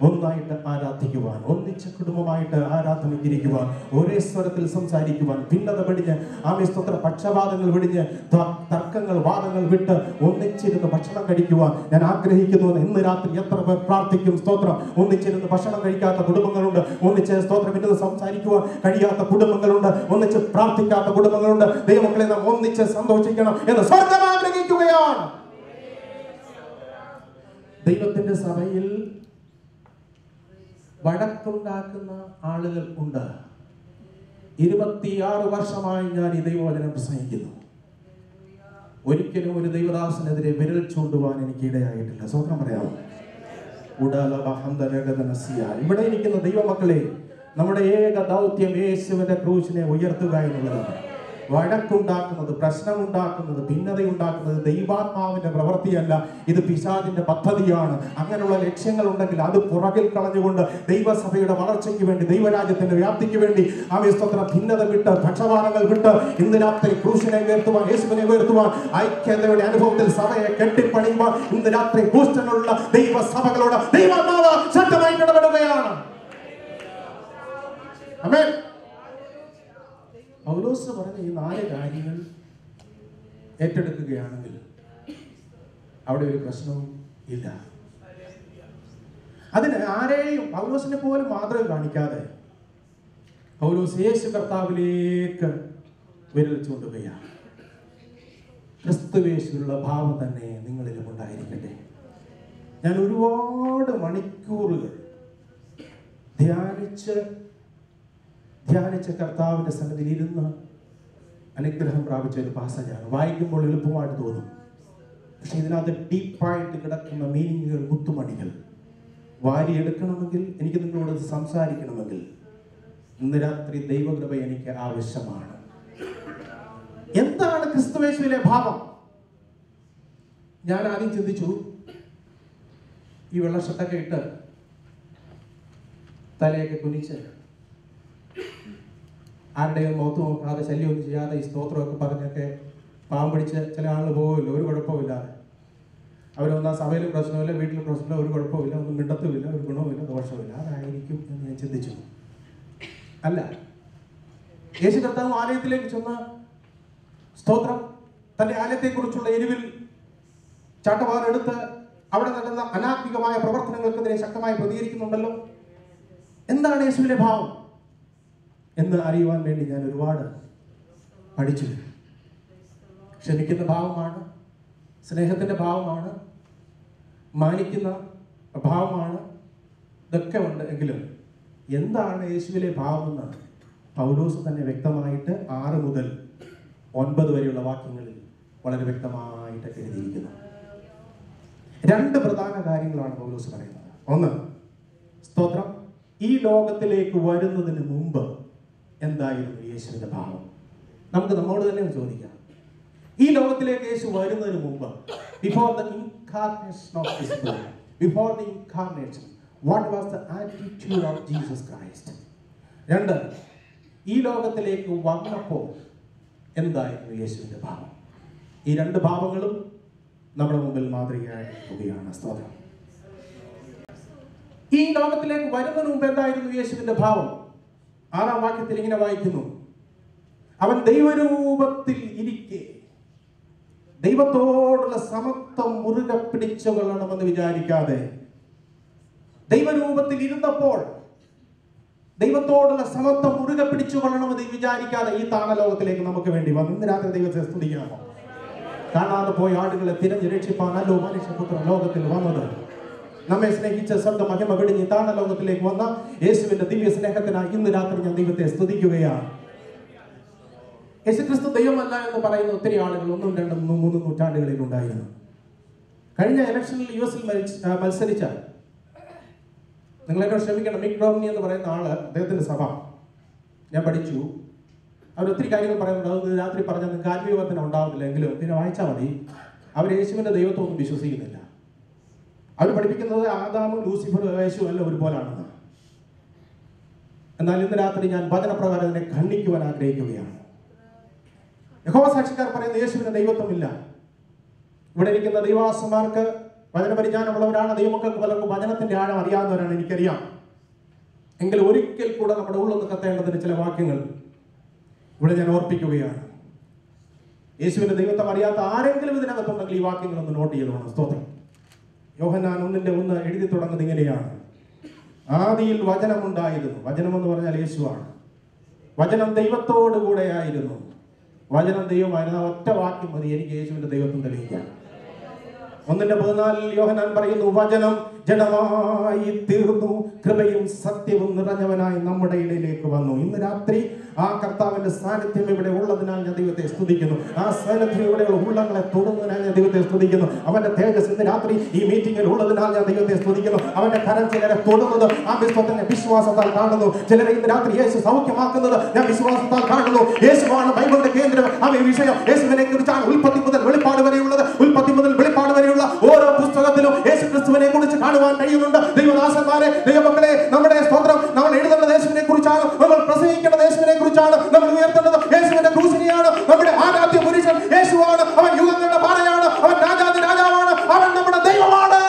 ഒന്നായിട്ട് ആരാധിക്കുവാൻ, ഒന്നിച്ച കുടുംബമായിട്ട് ആരാധനയ്ക്കിരിക്കുവാൻ, ഒരേ സ്വരത്തിൽ സംസാരിക്കുവാൻ, ഭിന്നത വെടിഞ്ഞ് ആമേസ്തോത്ര പക്ഷപാതങ്ങൾ വെടിഞ്ഞ് തർക്കങ്ങൾ വാദങ്ങൾ വിട്ട് ഒന്നിച്ചിരുന്ന് ഭക്ഷണം കഴിക്കുവാൻ ഞാൻ ആഗ്രഹിക്കുന്നു. ഇന്ന് രാത്രി എത്ര പേർ പ്രാർത്ഥിക്കും? സ്തോത്രം. ഒന്നിച്ചിരുന്ന് ഭക്ഷണം കഴിക്കാത്ത കുടുംബങ്ങളുണ്ട്, ഒന്നിച്ച് സ്തോത്രം ഇന്ന് സംസാരിക്കുവാൻ കഴിയാത്ത കുടുംബങ്ങളുണ്ട്, ഒന്നിച്ച് പ്രാർത്ഥിക്കാത്ത കുടുംബങ്ങളുണ്ട്. ദൈവമക്കളെ, നാം ഒന്നിച്ച് സന്തോഷിക്കണം എന്ന് സ്വർഗ്ഗം ആഗ്രഹിക്കുകയാണ്. ദൈവത്തിന്റെ സഭയിൽ വഴക്കുണ്ടാക്കുന്ന ആളുകൾ ഉണ്ട്. 26 വർഷമായി ഞാൻ ഈ ദൈവവചനം പ്രസംഗിക്കുന്നു. ഒരിക്കലും ഒരു ദൈവദാസനെതിരെ വിരൽ ചൂണ്ടുവാൻ എനിക്ക് ഇടയായിട്ടില്ല. സ്വന്തം പറയാമോ? ഇവിടെ ഇരിക്കുന്ന ദൈവമക്കളെ, നമ്മുടെ ഏക ദൗത്യം യേശുവിന്റെ ക്രൂശിനെ ഉയർത്തുക എന്നുള്ളതാണ്. വഴക്കുണ്ടാക്കുന്നത്, പ്രശ്നമുണ്ടാക്കുന്നത്, ഭിന്നതയുണ്ടാക്കുന്നത് ദൈവാത്മാവിന്റെ പ്രവൃത്തിയല്ല, ഇത് പിശാചിന്റെ പദ്ധതിയാണ്. അങ്ങനെയുള്ള ലക്ഷ്യങ്ങൾ ഉണ്ടെങ്കിൽ അത് പുറകിൽ കളഞ്ഞുകൊണ്ട് ദൈവസഭയുടെ വളർച്ചയ്ക്ക് വേണ്ടി, ദൈവരാജ്യത്തിന്റെ വ്യാപ്തിക്ക് വേണ്ടി ആമേസ്തോത്രം ഭിന്നത വിട്ട്, പക്ഷപാതങ്ങൾ വിട്ട് ഇന്ന് രാത്രി ക്രൂശിനെ ഉയർത്തുവാൻ, യേശുവിനെ ഉയർത്തുവാൻ, ഐക്യതയുടെ അനുഭവത്തിൽ സഭയെ കെട്ടിപ്പണിയുവാൻ ഇന്ന് രാത്രി ഹൂസ്റ്റണിലുള്ള ദൈവസഭകളോട് ദൈവാത്മാവ് ശക്തമായി ഇടപെടുകയാണ്. ആമേൻ. പൗലോസ് പറഞ്ഞ ഈ 4 കാര്യങ്ങൾ ഏറ്റെടുക്കുകയാണെങ്കിൽ അവിടെ ഒരു പ്രശ്നവും ഇല്ല. അതിന് ആരെയും പൗലോസിനെ പോലും മാതൃക കാണിക്കാതെ പൗലോസ് യേശു കർത്താവിലേക്ക് വിരൽ ചൂണ്ടുകയാണ്. ക്രിസ്തുവേശുവിലുള്ള ഭാവം തന്നെ നിങ്ങളിലും ഉണ്ടായിരിക്കട്ടെ. ഞാൻ ഒരുപാട് മണിക്കൂറുകൾ ധ്യാനിച്ച കർത്താവിന്റെ സന്നിധിയിൽ ഇരുന്ന് അനുഗ്രഹം പ്രാപിച്ച ഒരു പാസേജാണ്. വായിക്കുമ്പോൾ എളുപ്പമായിട്ട് തോന്നും, പക്ഷെ ഇതിനകത്ത് ഡീപ്പായിട്ട് കിടക്കുന്ന മീനിങ്ങുകൾ, മുത്തുമണികൾ വാരിയെടുക്കണമെങ്കിൽ, എനിക്ക് നിങ്ങളോട് സംസാരിക്കണമെങ്കിൽ ഇന്ന് രാത്രി ദൈവകൃപ എനിക്ക് ആവശ്യമാണ്. എന്താണ് ക്രിസ്തുവേശുവിലെ ഭാവം? ഞാൻ ആദ്യം ചിന്തിച്ചു, ഈ വെള്ളഷട്ടൊക്കെ ഇട്ട് തലയൊക്കെ കുനിച്ച് ആരുടെയും മുഖത്ത് നോക്കാതെ ശല്യമൊന്നും ചെയ്യാതെ ഈ സ്തോത്രമൊക്കെ പറഞ്ഞൊക്കെ പാവം പിടിച്ച് ചില ആളുകൾ പോകില്ല, ഒരു കുഴപ്പമില്ലാതെ. അവരൊന്നാ സഭയിലും പ്രശ്നമില്ല, വീട്ടിലും പ്രശ്നമില്ല, ഒരു കുഴപ്പമില്ല, ഒന്നും മിണ്ടത്തുമില്ല, ഒരു ഗുണവുമില്ല, ദോഷമില്ല. അതായിരിക്കും എന്ന് ഞാൻ ചിന്തിച്ചു. അല്ല, യേശു കർത്താവ് ആലയത്തിലേക്ക് ചെന്ന് സ്തോത്രം തന്റെ ആലയത്തെക്കുറിച്ചുള്ള എരിവിൽ ചാട്ടവാറെടുത്ത് അവിടെ നടന്ന അനാത്മികമായ പ്രവർത്തനങ്ങൾക്കെതിരെ ശക്തമായി പ്രതികരിക്കുന്നുണ്ടല്ലോ. എന്താണ് യേശുവിന്റെ ഭാവം എന്ന് അറിയുവാൻ വേണ്ടി ഞാൻ ഒരുപാട് പഠിച്ചു. ക്ഷമിക്കുന്ന ഭാവമാണ്, സ്നേഹത്തിന്റെ ഭാവമാണ്, മാനിക്കുന്ന ഭാവമാണ്, ഇതൊക്കെ ഉണ്ട്. എങ്കിലും എന്താണ് യേശുവിലെ ഭാവമെന്ന് പൗലോസ് തന്നെ വ്യക്തമായിട്ട് 6 മുതൽ 9 വരെയുള്ള വാക്യങ്ങളിൽ വളരെ വ്യക്തമായിട്ട് എഴുതിയിരിക്കുന്നു. 2 പ്രധാന കാര്യങ്ങളാണ് പൗലോസ് പറയുന്നത്. ഒന്ന്, സ്തോത്രം, ഈ ലോകത്തിലേക്ക് വരുന്നതിന് മുമ്പ് എന്തായിരുന്നു യേശുവിന്റെ ഭാവം? നമുക്ക് നമ്മോട് തന്നെ ചോദിക്കാം. ഈ ലോകത്തിലേക്ക് യേശു വരുന്നതിന് മുമ്പ്, before the incarnation of his birth, before the incarnation, what was the attitude of Jesus Christ? 2, ഈ ലോകത്തിലേക്ക് വന്നപ്പോൾ എന്തായിരുന്നു യേശുവിന്റെ ഭാവം? ഈ 2 ഭാവങ്ങളും നമ്മുടെ മുമ്പിൽ മാതൃകയായിരിക്കുകയാണ്. സ്തോത്രം. ഈ ലോകത്തിലേക്ക് വരുന്നതിന് മുമ്പ് എന്തായിരുന്നു യേശുവിന്റെ ഭാവം? 6-ാം വാക്യത്തിൽ ഇങ്ങനെ വായിക്കുന്നു, അവൻ ദൈവരൂപത്തിൽ ഇരിക്കെ ദൈവത്തോടുള്ള സമത്വം മുറുകെ പിടിച്ചു കൊള്ളണമെന്ന് വിചാരിക്കാതെ, ദൈവരൂപത്തിൽ ഇരുന്നപ്പോൾ ദൈവത്തോടുള്ള സമത്വം മുറുകെ പിടിച്ചു കൊള്ളണമെന്ന് വിചാരിക്കാതെ ഈ താണലോകത്തിലേക്ക് നമുക്ക് വേണ്ടി വന്നു. ഇന്ന് രാത്രി ദൈവത്തെ സ്തുതിക്കാമോ? കാണാതെ പോയ ആടുകളെ തിരഞ്ഞു രക്ഷിപ്പാനല്ലോ മനുഷ്യപുത്രൻ ലോകത്തിൽ വന്നത്. നമ്മെ സ്നേഹിച്ച സ്വർഗ്ഗ മഹിമ വെടിഞ്ഞ് താണലോകത്തിലേക്ക് വന്ന യേശുവിന്റെ ദിവ്യ സ്നേഹത്തിനായി ഇന്ന് രാത്രി ഞാൻ ദൈവത്തെ സ്തുതിക്കുകയാണ്. യേശുക്രിസ്തു ദൈവമല്ല എന്ന് പറയുന്ന ഒത്തിരി ആളുകൾ 1, 2, 3 നൂറ്റാണ്ടുകളിൽ ഉണ്ടായിരുന്നു. കഴിഞ്ഞ ഇലക്ഷനിൽ US-ൽ മത്സരിച്ച, നിങ്ങളെന്നോട് ക്ഷമിക്കണം, മിക് റോംനി എന്ന് പറയുന്ന ആള്, അദ്ദേഹത്തിന്റെ സഭ ഞാൻ പഠിച്ചു. അവർ ഒത്തിരി കാര്യങ്ങൾ പറയുന്നുണ്ട്. അത് രാത്രി പറഞ്ഞാൽ നിങ്ങൾക്ക് ആത്മീയവർദ്ധന ഉണ്ടാവുന്നില്ല, എങ്കിലും പിന്നെ വായിച്ചാൽ മതി. അവർ യേശുവിന്റെ ദൈവത്വമൊന്നും വിശ്വസിക്കുന്നില്ല. അവർ പഠിപ്പിക്കുന്നത് ആദാമും ലൂസിഫറും യേശു എല്ലാം ഒരുപോലാണെന്ന്. എന്നാൽ ഇന്ന് രാത്രി ഞാൻ വചനപ്രകാരം അതിനെ ഖണ്ഡിക്കുവാൻ ആഗ്രഹിക്കുകയാണ്. യഹോവ സാക്ഷിക്കാർ പറയുന്ന യേശുവിന് ദൈവത്വമില്ല. ഇവിടെ ഇരിക്കുന്ന ദൈവാസന്മാർക്ക് വചനപരിജ്ഞാനമുള്ളവരാണ്. ദൈവമക്കൾക്ക് പലർക്കും വചനത്തിന്റെ ആഴം അറിയാവുന്നവരാണ്, എനിക്കറിയാം. എങ്കിൽ ഒരിക്കൽ കൂടെ നമ്മുടെ ഉള്ളൊന്ന് കത്തേണ്ടതിന് ചില വാക്യങ്ങൾ ഇവിടെ ഞാൻ ഓർപ്പിക്കുകയാണ്. യേശുവിന്റെ ദൈവത്വം അറിയാത്ത ആരെങ്കിലും ഇതിനകത്തുണ്ടെങ്കിൽ ഈ വാക്യങ്ങളൊന്ന് നോട്ട് ചെയ്തോണം. സ്തോത്രം. യോഹന്നാൻ 1:1 എഴുതി തുടങ്ങുന്നത് ഇങ്ങനെയാണ്, ആദിയിൽ വചനമുണ്ടായിരുന്നു. വചനം എന്ന് പറഞ്ഞാൽ യേശുവാണ്. വചനം ദൈവത്തോടു കൂടെയായിരുന്നു, വചനം ദൈവമായിരുന്നു. ഒറ്റ വാക്യം മതി എനിക്ക് യേശുവിന്റെ ദൈവത്വം തെളിയിക്കാൻ. 1:14 യോഹന്നാൻ പറയുന്നു, വചനം ജഡമായി തീർന്നു, കൃപയും സത്യവും നിറഞ്ഞവനായി നമ്മുടെ ഇടയിലേക്ക് വന്നു. ഇന്ന് രാത്രി ആ കർത്താവിന്റെ സാന്നിധ്യം ഇവിടെ ഉള്ളതിനാൽ ഞാൻ ദൈവത്തെ സ്തുതിക്കുന്നു. ആ സാന്നിധ്യം ഇവിടെയുള്ള ഉള്ളങ്ങളെ തൊടുന്നതിനാൽ ഞാൻ ദൈവത്തെ സ്തുതിക്കുന്നു. അവന്റെ തേജസ് ഇന്ന് രാത്രി ഈ മീറ്റിംഗിൽ ഉള്ളതിനാൽ ഞാൻ ദൈവത്തെ സ്തുതിക്കുന്നു. അവന്റെ കരം ചിലരെ തൊടുന്നത് ആ വിശ്വാസത്താൽ കാണുന്നു. ചിലരെ ഇന്ന് രാത്രി യേശു സൗഖ്യമാക്കുന്നത് ഞാൻ വിശ്വാസത്താൽ കാണുന്നു. യേശുവാണ് ബൈബിളിന്റെ കേന്ദ്രം. ആ വിഷയം യേശുവിനെ കുറിച്ചാണ് ഉൽപ്പത്തി മുതൽ വെളിപ്പാട് വരെയുള്ളത്. ഉൽപ്പത്തി മുതൽ വെളിപ്പാട് വരെയുള്ള ഓരോ പുസ്തകത്തിലും യേശു ക്രിസ്തുവിനെ കുറിച്ച് കാണുവാൻ കഴിയുന്നുണ്ട്. ദൈവദാസന്മാരെ, ദൈവമക്കളെ, നമ്മുടെ സ്തോത്രം, നമ്മൾ എഴുതേണ്ടത് യേശുവിനെ കുറിച്ചാണ്. നമ്മൾ പ്രസംഗിക്കേണ്ടത് യേശുവിനെ കുറിച്ചാണ്. നമ്മൾ ഉയർത്തേണ്ടത് യേശുവിന്റെ ക്രൂശിനെയാണ്. നമ്മുടെ ആരാധ്യ പുരുഷൻ യേശുവാണ്. അവൻ യുഗങ്ങളുടെ പാറയാണ്. അവൻ രാജാതി രാജാവാണ്. അവൻ നമ്മുടെ ദൈവമാണ്.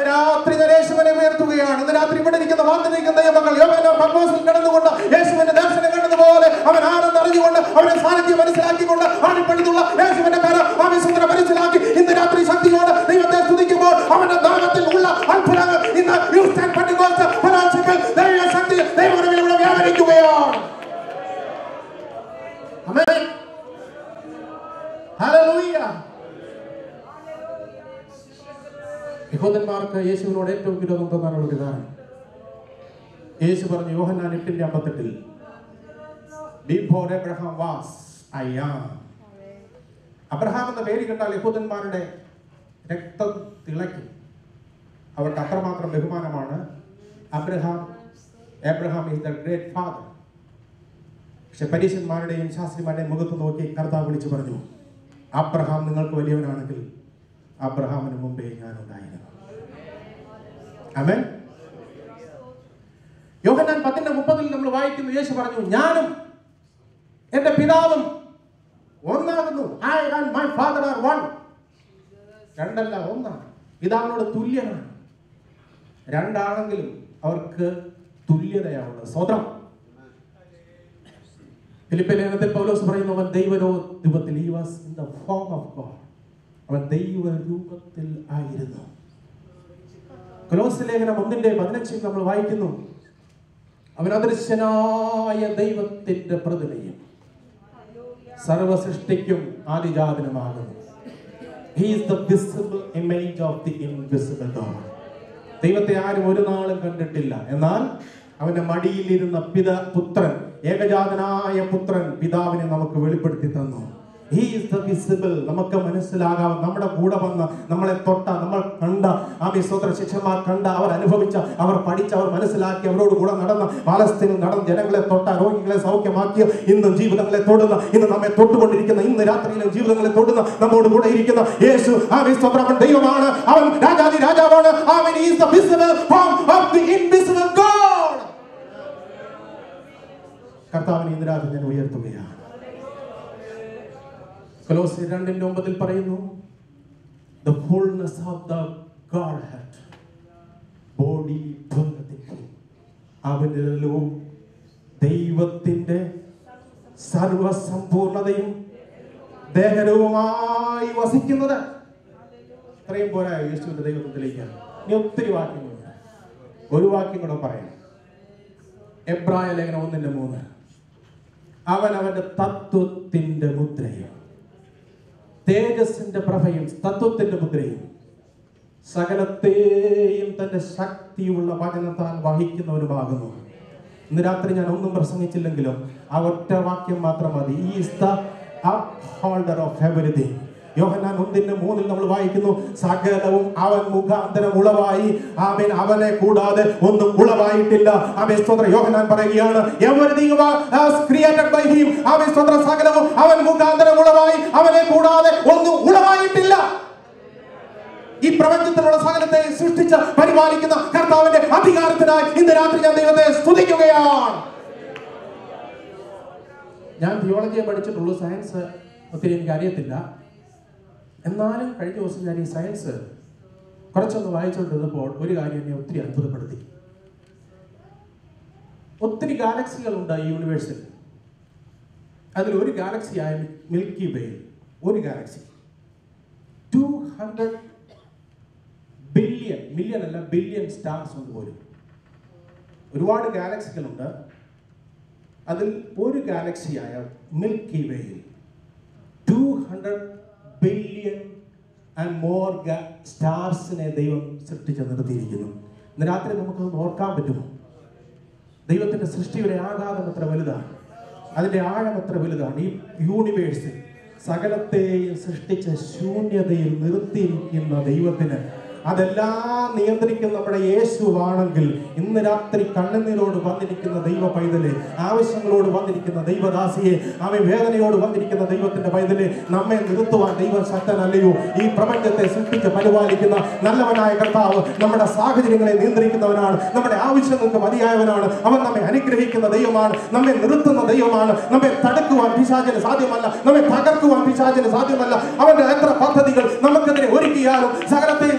രാത്രി യേശുവിനെ ഉയർത്തുകയാണ്. ഇന്ന് രാത്രി ഇവിടെ ഇരിക്കുന്ന വാർത്തയിലിരിക്കുന്ന ദൈവമക്കൾ പത്മോസിൽ കിടന്നുകൊണ്ട് യേശുവിന്റെ ദർശനം കണ്ടതുപോലെ അവൻ ആരെന്ന് അറിഞ്ഞുകൊണ്ട് അവന്റെ സാന്നിധ്യം മനസ്സിലാക്കിക്കൊണ്ട് ആണിപ്പടുത്തുള്ള യേശുവിന്റെ കരം ആ വിശുദ്ധനെ മനസ്സിലാക്കി ഇന്ന് രാത്രി ശക്തിയോടെ ദൈവത്തെ സ്തുതിക്കുമ്പോൾ അവന്റെ നാമത്തിൽ ഉള്ള അത്ഭുതങ്ങൾ ഇന്ന് ഹ്യൂസ്റ്റൺ പെന്തക്കോസ്ത് ഫെലോഷിപ്പിൽ ദൈവ ശക്തി ദൈവകരങ്ങളിലൂടെ വ്യാപരിക്കുകയാണ്. ആമേൻ. ഹല്ലേലൂയ. യഹൂദന്മാർക്ക് യേശുവിനോട് ഏറ്റവും വിരോധം തോന്നാനുള്ള ഒരു കാരണം, യേശു പറഞ്ഞു യോഹന്നാൻ 8:58, before Abraham was I am. Abraham എന്ന പേര് കേട്ടാൽ യഹൂദന്മാരുടെ രക്തം തിളയ്ക്കും. അവർക്ക് അത്രമാത്രം ബഹുമാനമാണ്. Abraham is the great father. പക്ഷെ പരീശന്മാരുടെയും ശാസ്ത്രിമാരുടെയും മുഖത്ത് നോക്കി കർത്താവ് വിളിച്ചു പറഞ്ഞു, അബ്രഹാം നിങ്ങൾക്ക് വലിയവനാണെങ്കിൽ അബ്രഹാമിന് മുമ്പേ ഞാൻ ഉണ്ടായിരുന്നു. ആമേൻ. യോഹന്നാൻ 10:30 നമ്മൾ വായിക്കുന്നു, യേശു പറഞ്ഞു, ഞാനും എന്റെ പിതാവും ഒന്നാകുന്നു. I and my father are one. രണ്ടല്ല, ഒന്നാണ്. പിതാവിനോട് തുല്യനാണ്. രണ്ടാണെങ്കിലും അവർക്ക് തുല്യതയാവുന്നത്. സ്വതം. ഫിലിപ്പിയർ ലേഖനത്തിൽ പൗലോസ് പറയുന്നു, അവൻ ദൈവരൂപത്തിൽ, he was in the form of God. അവൻ ദൈവരൂപത്തിൽ ആയിരുന്നു. കൊലോസ്യ ലേഖനം 1:15 നമ്മൾ വായിക്കുന്നു, അവൻ അദൃശ്യനായ ദൈവത്തിന്റെ പ്രതിമയും സർവ സൃഷ്ടിക്കും ആദിജാതനുമാകുന്നു. He is the visible image of the invisible God. ദൈവത്തെ ആരും ഒരു നാളും കണ്ടിട്ടില്ല. എന്നാൽ അവന്റെ മടിയിലിരുന്ന പുത്രൻ, ഏകജാതനായ പുത്രൻ പിതാവിനെ നമുക്ക് വെളിപ്പെടുത്തി തന്നു. He is the visible. നമുക്ക് മനസ്സിലാകാം, നമ്മുടെ കൂടെ വന്ന, നമ്മളെ തൊട്ട, നമ്മൾ കണ്ട, സ്വതന്ത്ര ശിഷ്യന്മാർ കണ്ട, അവർ അനുഭവിച്ച, അവർ പഠിച്ച, അവർ മനസ്സിലാക്കി, അവരോട് കൂടെ നടന്ന, പാലസ്തീനിൽ നടന്ന ജനങ്ങളെ തൊട്ട, രോഗികളെ സൗഖ്യമാക്കിയ, ഇന്നും ജീവിതങ്ങളെ തൊടുന്ന, ഇന്ന് നമ്മെ തൊട്ടുകൊണ്ടിരിക്കുന്ന, ഇന്ന് രാത്രിയിലും ജീവിതങ്ങളെ തൊടുന്ന, നമ്മോട് കൂടെ ഇരിക്കുന്ന യേശു അവൻ ദൈവമാണ്. അവൻ രാജാതി രാജാവാണ്. അവൻ is the visible form of the invisible God. കർത്താവിനെ ഇന്ന് രാത്രി ഞാൻ ഉയർത്തുകയാണ്. കൊലോസ്യർ 2:9 പറയുന്നു, the fullness of the Godhead body dwelleth in him. അവനിലോ ദൈവത്തിന്റെ സർവസമ്പൂർണതയും ദേഹരൂപമായി വസിക്കുന്നത്. ഇത്രയും പോരാ യേശുവിന്റെ ദൈവത്വത്തിലേക്ക്. ഇനി ഒത്തിരി വാക്യങ്ങളുണ്ട്. ഒരു വാക്യം കൂടെ പറയാം. എബ്രായ ലേഖനം 1:3. അവൻ അവന്റെ തത്വത്തിന്റെ മുദ്രയും തേജസ്സിന്റെ പ്രഭയും തത്വത്തിന്റെ മുദ്രയും സകലത്തെയും തന്റെ ശക്തിയുള്ള വചനത്താൽ വഹിക്കുന്നവനുമാകുന്നു. ഇന്ന് രാത്രി ഞാൻ ഒന്നും പ്രസംഗിച്ചില്ലെങ്കിലും ആ ഒറ്റ വാക്യം മാത്രം മതി. He is the upholder of everything. യോഹന്നാൻ 1:3 നമ്മൾ വായിക്കുന്നു, സകലവും അവൻ മുഖാന്തരം ഉളവായി, അവനെ കൂടാതെ ഒന്നും ഉളവായിട്ടില്ല. സ്തോത്രം. യോഹന്നാൻ പറയുകയാണ്, everything was created by him. സ്തോത്രം. സകലവും അവൻ മുഖാന്തരം ഉളവായി, അവനെ കൂടാതെ ഒന്നും ഉളവായിട്ടില്ല. ഈ പ്രപഞ്ചത്തിലുള്ള സകലത്തെ സൃഷ്ടിച്ച പരിപാലിക്കുന്ന കർത്താവിന്റെ അധികാരത്തിനായി ഇന്ന് രാത്രി ഞാൻ ദൈവത്തെ സ്തുതിക്കുകയാണ്. ഞാൻ തിയോളജിയെ പഠിച്ചിട്ടുള്ളൂ, സയൻസ് ഒത്തിരി എനിക്ക് അറിയത്തില്ല. എന്നാലും കഴിഞ്ഞ ദിവസം ഞാൻ ഈ സയൻസ് കുറച്ചൊന്ന് വായിച്ചുകൊണ്ടിരുന്നപ്പോൾ ഒരു കാര്യം എന്നെ ഒത്തിരി അത്ഭുതപ്പെടുത്തി. ഒത്തിരി ഗാലക്സികളുണ്ട് ഈ യൂണിവേഴ്സിൽ. അതിൽ ഒരു ഗാലക്സിയായ മിൽക്കി വേ, ഒരു ഗാലക്സി 200 ബില്യൺ, മില്യൺ അല്ല ബില്യൺ സ്റ്റാർസ് ഉണ്ട് പോലും. ഒരുപാട് ഗാലക്സികളുണ്ട്. അതിൽ ഒരു ഗാലക്സിയായ മിൽക്കി വേയിൽ 200 ബില്യൺ ആൻഡ് മോർ സ്റ്റാർസിനെ ദൈവം സൃഷ്ടിച്ച് നിർത്തിയിരിക്കുന്നു. ഇന്ന് രാത്രി നമുക്കൊന്ന് ഓർക്കാൻ പറ്റുമോ? ദൈവത്തിന്റെ സൃഷ്ടിയുടെ ആഘാതം എത്ര വലുതാണ്, അതിന്റെ ആഴം എത്ര വലുതാണ്. ഈ യൂണിവേഴ്സിൽ സകലത്തെയും സൃഷ്ടിച്ച ശൂന്യതയിൽ നിർത്തിയിരിക്കുന്ന ദൈവത്തിന് അതെല്ലാം നിയന്ത്രിക്കുന്ന നമ്മുടെ യേശുവാണെങ്കിൽ ഇന്ന് രാത്രി കണ്ണുനീരോട് വന്നിരിക്കുന്ന ദൈവ പൈതലെ, ആവശ്യങ്ങളോട് വന്നിരിക്കുന്ന ദൈവദാസിയെ, അവൻ വേദനയോട് വന്നിരിക്കുന്ന ദൈവത്തിന്റെ പൈതലെ, നമ്മെ നിർത്തുവാൻ ദൈവം ശക്തനല്ലയോ? ഈ പ്രപഞ്ചത്തെ സൃഷ്ടിച്ച് പരിപാലിക്കുന്ന നല്ലവനായ കർത്താവ് നമ്മുടെ സാഹചര്യങ്ങളെ നിയന്ത്രിക്കുന്നവനാണ്, നമ്മുടെ ആവശ്യങ്ങൾക്ക് മതിയായവനാണ്. അവൻ നമ്മെ അനുഗ്രഹിക്കുന്ന ദൈവമാണ്, നമ്മെ നിർത്തുന്ന ദൈവമാണ്. നമ്മെ തടുക്കുവാൻ പിശാചിന് സാധ്യമല്ല, നമ്മെ തകർക്കുവാൻ പിശാചിന് സാധ്യമല്ല. അവന്റെ എത്ര പദ്ധതികൾ നമുക്കെതിരെ ഒരുക്കിയാലും സകലത്തെ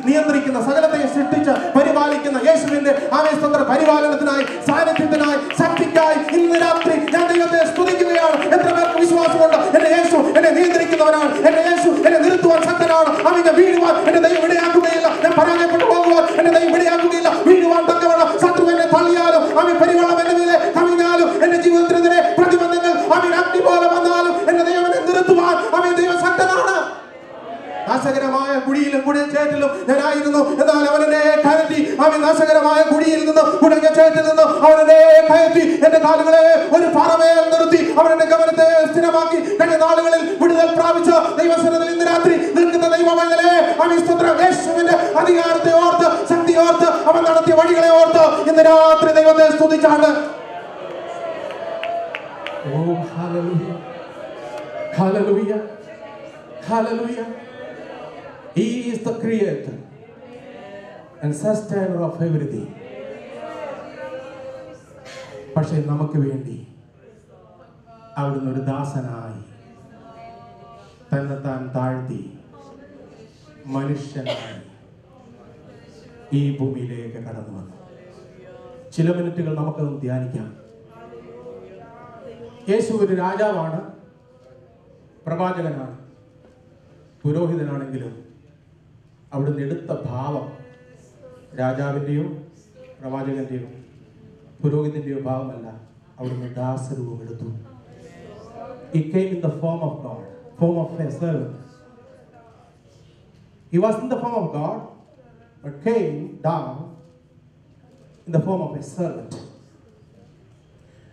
നിയന്ത്രിക്കുന്ന, സകലത്തെ സൃഷ്ടിച്ച് പരിപാലിക്കുന്ന യേശുവിന്റെ ആവേശതന്ത്ര പരിപാലനത്തിനായി, സാന്നിധ്യത്തിനായി, ശക്തിക്കായി ഇന്ന് രാത്രി ഞാൻ ദൈവത്തെ സ്തുതിക്കുകയാണ്. എത്ര പേർക്ക് വിശ്വാസമുണ്ട്? എന്റെ യേശു എന്നെ നിയന്ത്രിക്കുന്നവനാണ്, എന്റെ യേശു എന്നെ നിർത്തുവാൻ ശക്തനാണ്. അവനെ വീഴുവാൻ എന്റെ ദൈവം ഇടയാക്കുകയില്ല, ഞാൻ പരാജയപ്പെട്ടു പോകുവാൻ എന്റെ ദൈവം ഇടയാക്കുകയില്ല. വീഴുവാൻ തക്കവണ്ണം ശത്രു എന്നെ തള്ളിയാലും, അവൻ പരിവെള്ളം എന്റെ മേലെ കവിഞ്ഞാലും, എന്റെ ജീവിതത്തിനെതിരെ പ്രതിബന്ധങ്ങൾ അവൻ അഗ്നി പോലെ വന്നാലും എന്റെ ദൈവം എന്നെ നിർത്തുവാൻ അവൻ ദൈവം ശക്തനാണ്. നാശകരമായ കുഴിയിലും കുടിച്ചേറ്റിലും ഞാനായിരുന്നു, എന്നാൽ അവനെ കയറ്റി, അവൻ നാശകരമായ കുഴിയിൽ നിന്ന് കുടഞ്ഞ ചേറ്റിൽ നിന്ന് അവനെ കയറ്റി എന്റെ കാലുകളെ ഒരു പാറമേൽ നിർത്തി അവന്റെ ഗമനത്തെ സ്ഥിരമാക്കി. കഴിഞ്ഞ നാളുകളിൽ വിടുതൽ പ്രാപിച്ച ദൈവസന്നിധിയിൽ ഇന്ന് രാത്രി നിൽക്കുന്ന ദൈവമൈതലേ, അവൻ സ്തോത്രം. യേശുവിന്റെ അധികാരത്തെ ഓർത്ത്, ശക്തി ഓർത്ത്, അവൻ നടത്തിയ വഴികളെ ഓർത്ത് ഇന്ന് രാത്രി ദൈവത്തെ സ്തുതിച്ചാണ്. ഓ ഹല്ലേലൂയ, ഹല്ലേലൂയ, ഹല്ലേലൂയ. He is the creator and sustainer of everything. പക്ഷേ നമുക്ക് വേണ്ടി അവിടുന്ന് ഒരു ദാസനായി തന്നെത്താൻ താഴ്ത്തി മനുഷ്യനായി ഈ ഭൂമിയിലേക്ക് കടന്നു വന്നു. ചില മിനിറ്റുകൾ നമുക്കതൊന്ന് ധ്യാനിക്കാം. യേശു ഒരു രാജാവാണ്, പ്രവാചകനാണ്, പുരോഹിതനാണെങ്കിലും അവിടുന്ന് എടുത്ത ഭാവം രാജാവിൻ്റെയോ പ്രവാചകന്റെയോ പുരോഹിതന്റെയോ ഭാവമല്ല, അവിടുന്ന് ദാസരൂപം എടുത്തു. He came in the form of God, form of a servant. He was in the form of God, but came down in the form of a servant.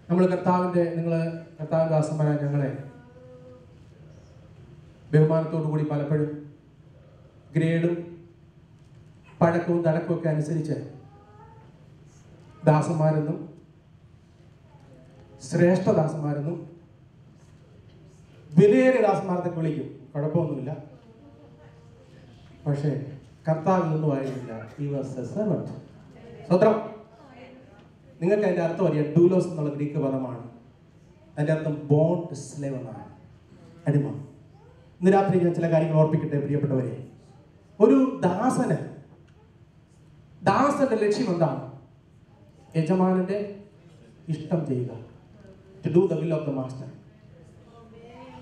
നിങ്ങൾ കർത്താവിൻ്റെ ദാസന്മാരായ ഞങ്ങളെ ബഹുമാനത്തോടു കൂടി പലപ്പോഴും ഗ്രേഡും പഴക്കവും തഴക്കവും ഒക്കെ അനുസരിച്ച് ദാസന്മാരെന്നും ശ്രേഷ്ഠദാസന്മാരെന്നും വിലയേറിയ ദാസന്മാരത്തൊക്കെ വിളിക്കും, കുഴപ്പമൊന്നുമില്ല. പക്ഷേ കർത്താവിൽ നിന്നും ആയിരുന്നില്ല. He was a servant. സ്വത്രം. നിങ്ങൾക്ക് അതിൻ്റെ അർത്ഥം അറിയാം. ഡൂലോസ് എന്നുള്ള ഗ്രീക്ക് പദമാണ്. അതിൻ്റെ അർത്ഥം ബോണ്ട് സ്ലേവ് എന്നാണ്, അടിമ. ഇന്ന് രാത്രി ഞാൻ ചില കാര്യങ്ങൾ ഓർപ്പിക്കട്ടെ പ്രിയപ്പെട്ടവരെ. ഒരു ദാസന്റെ ലക്ഷ്യം എന്താണ്? യജമാനന്റെ ഇഷ്ടം ചെയ്യുക. To do the will of the master.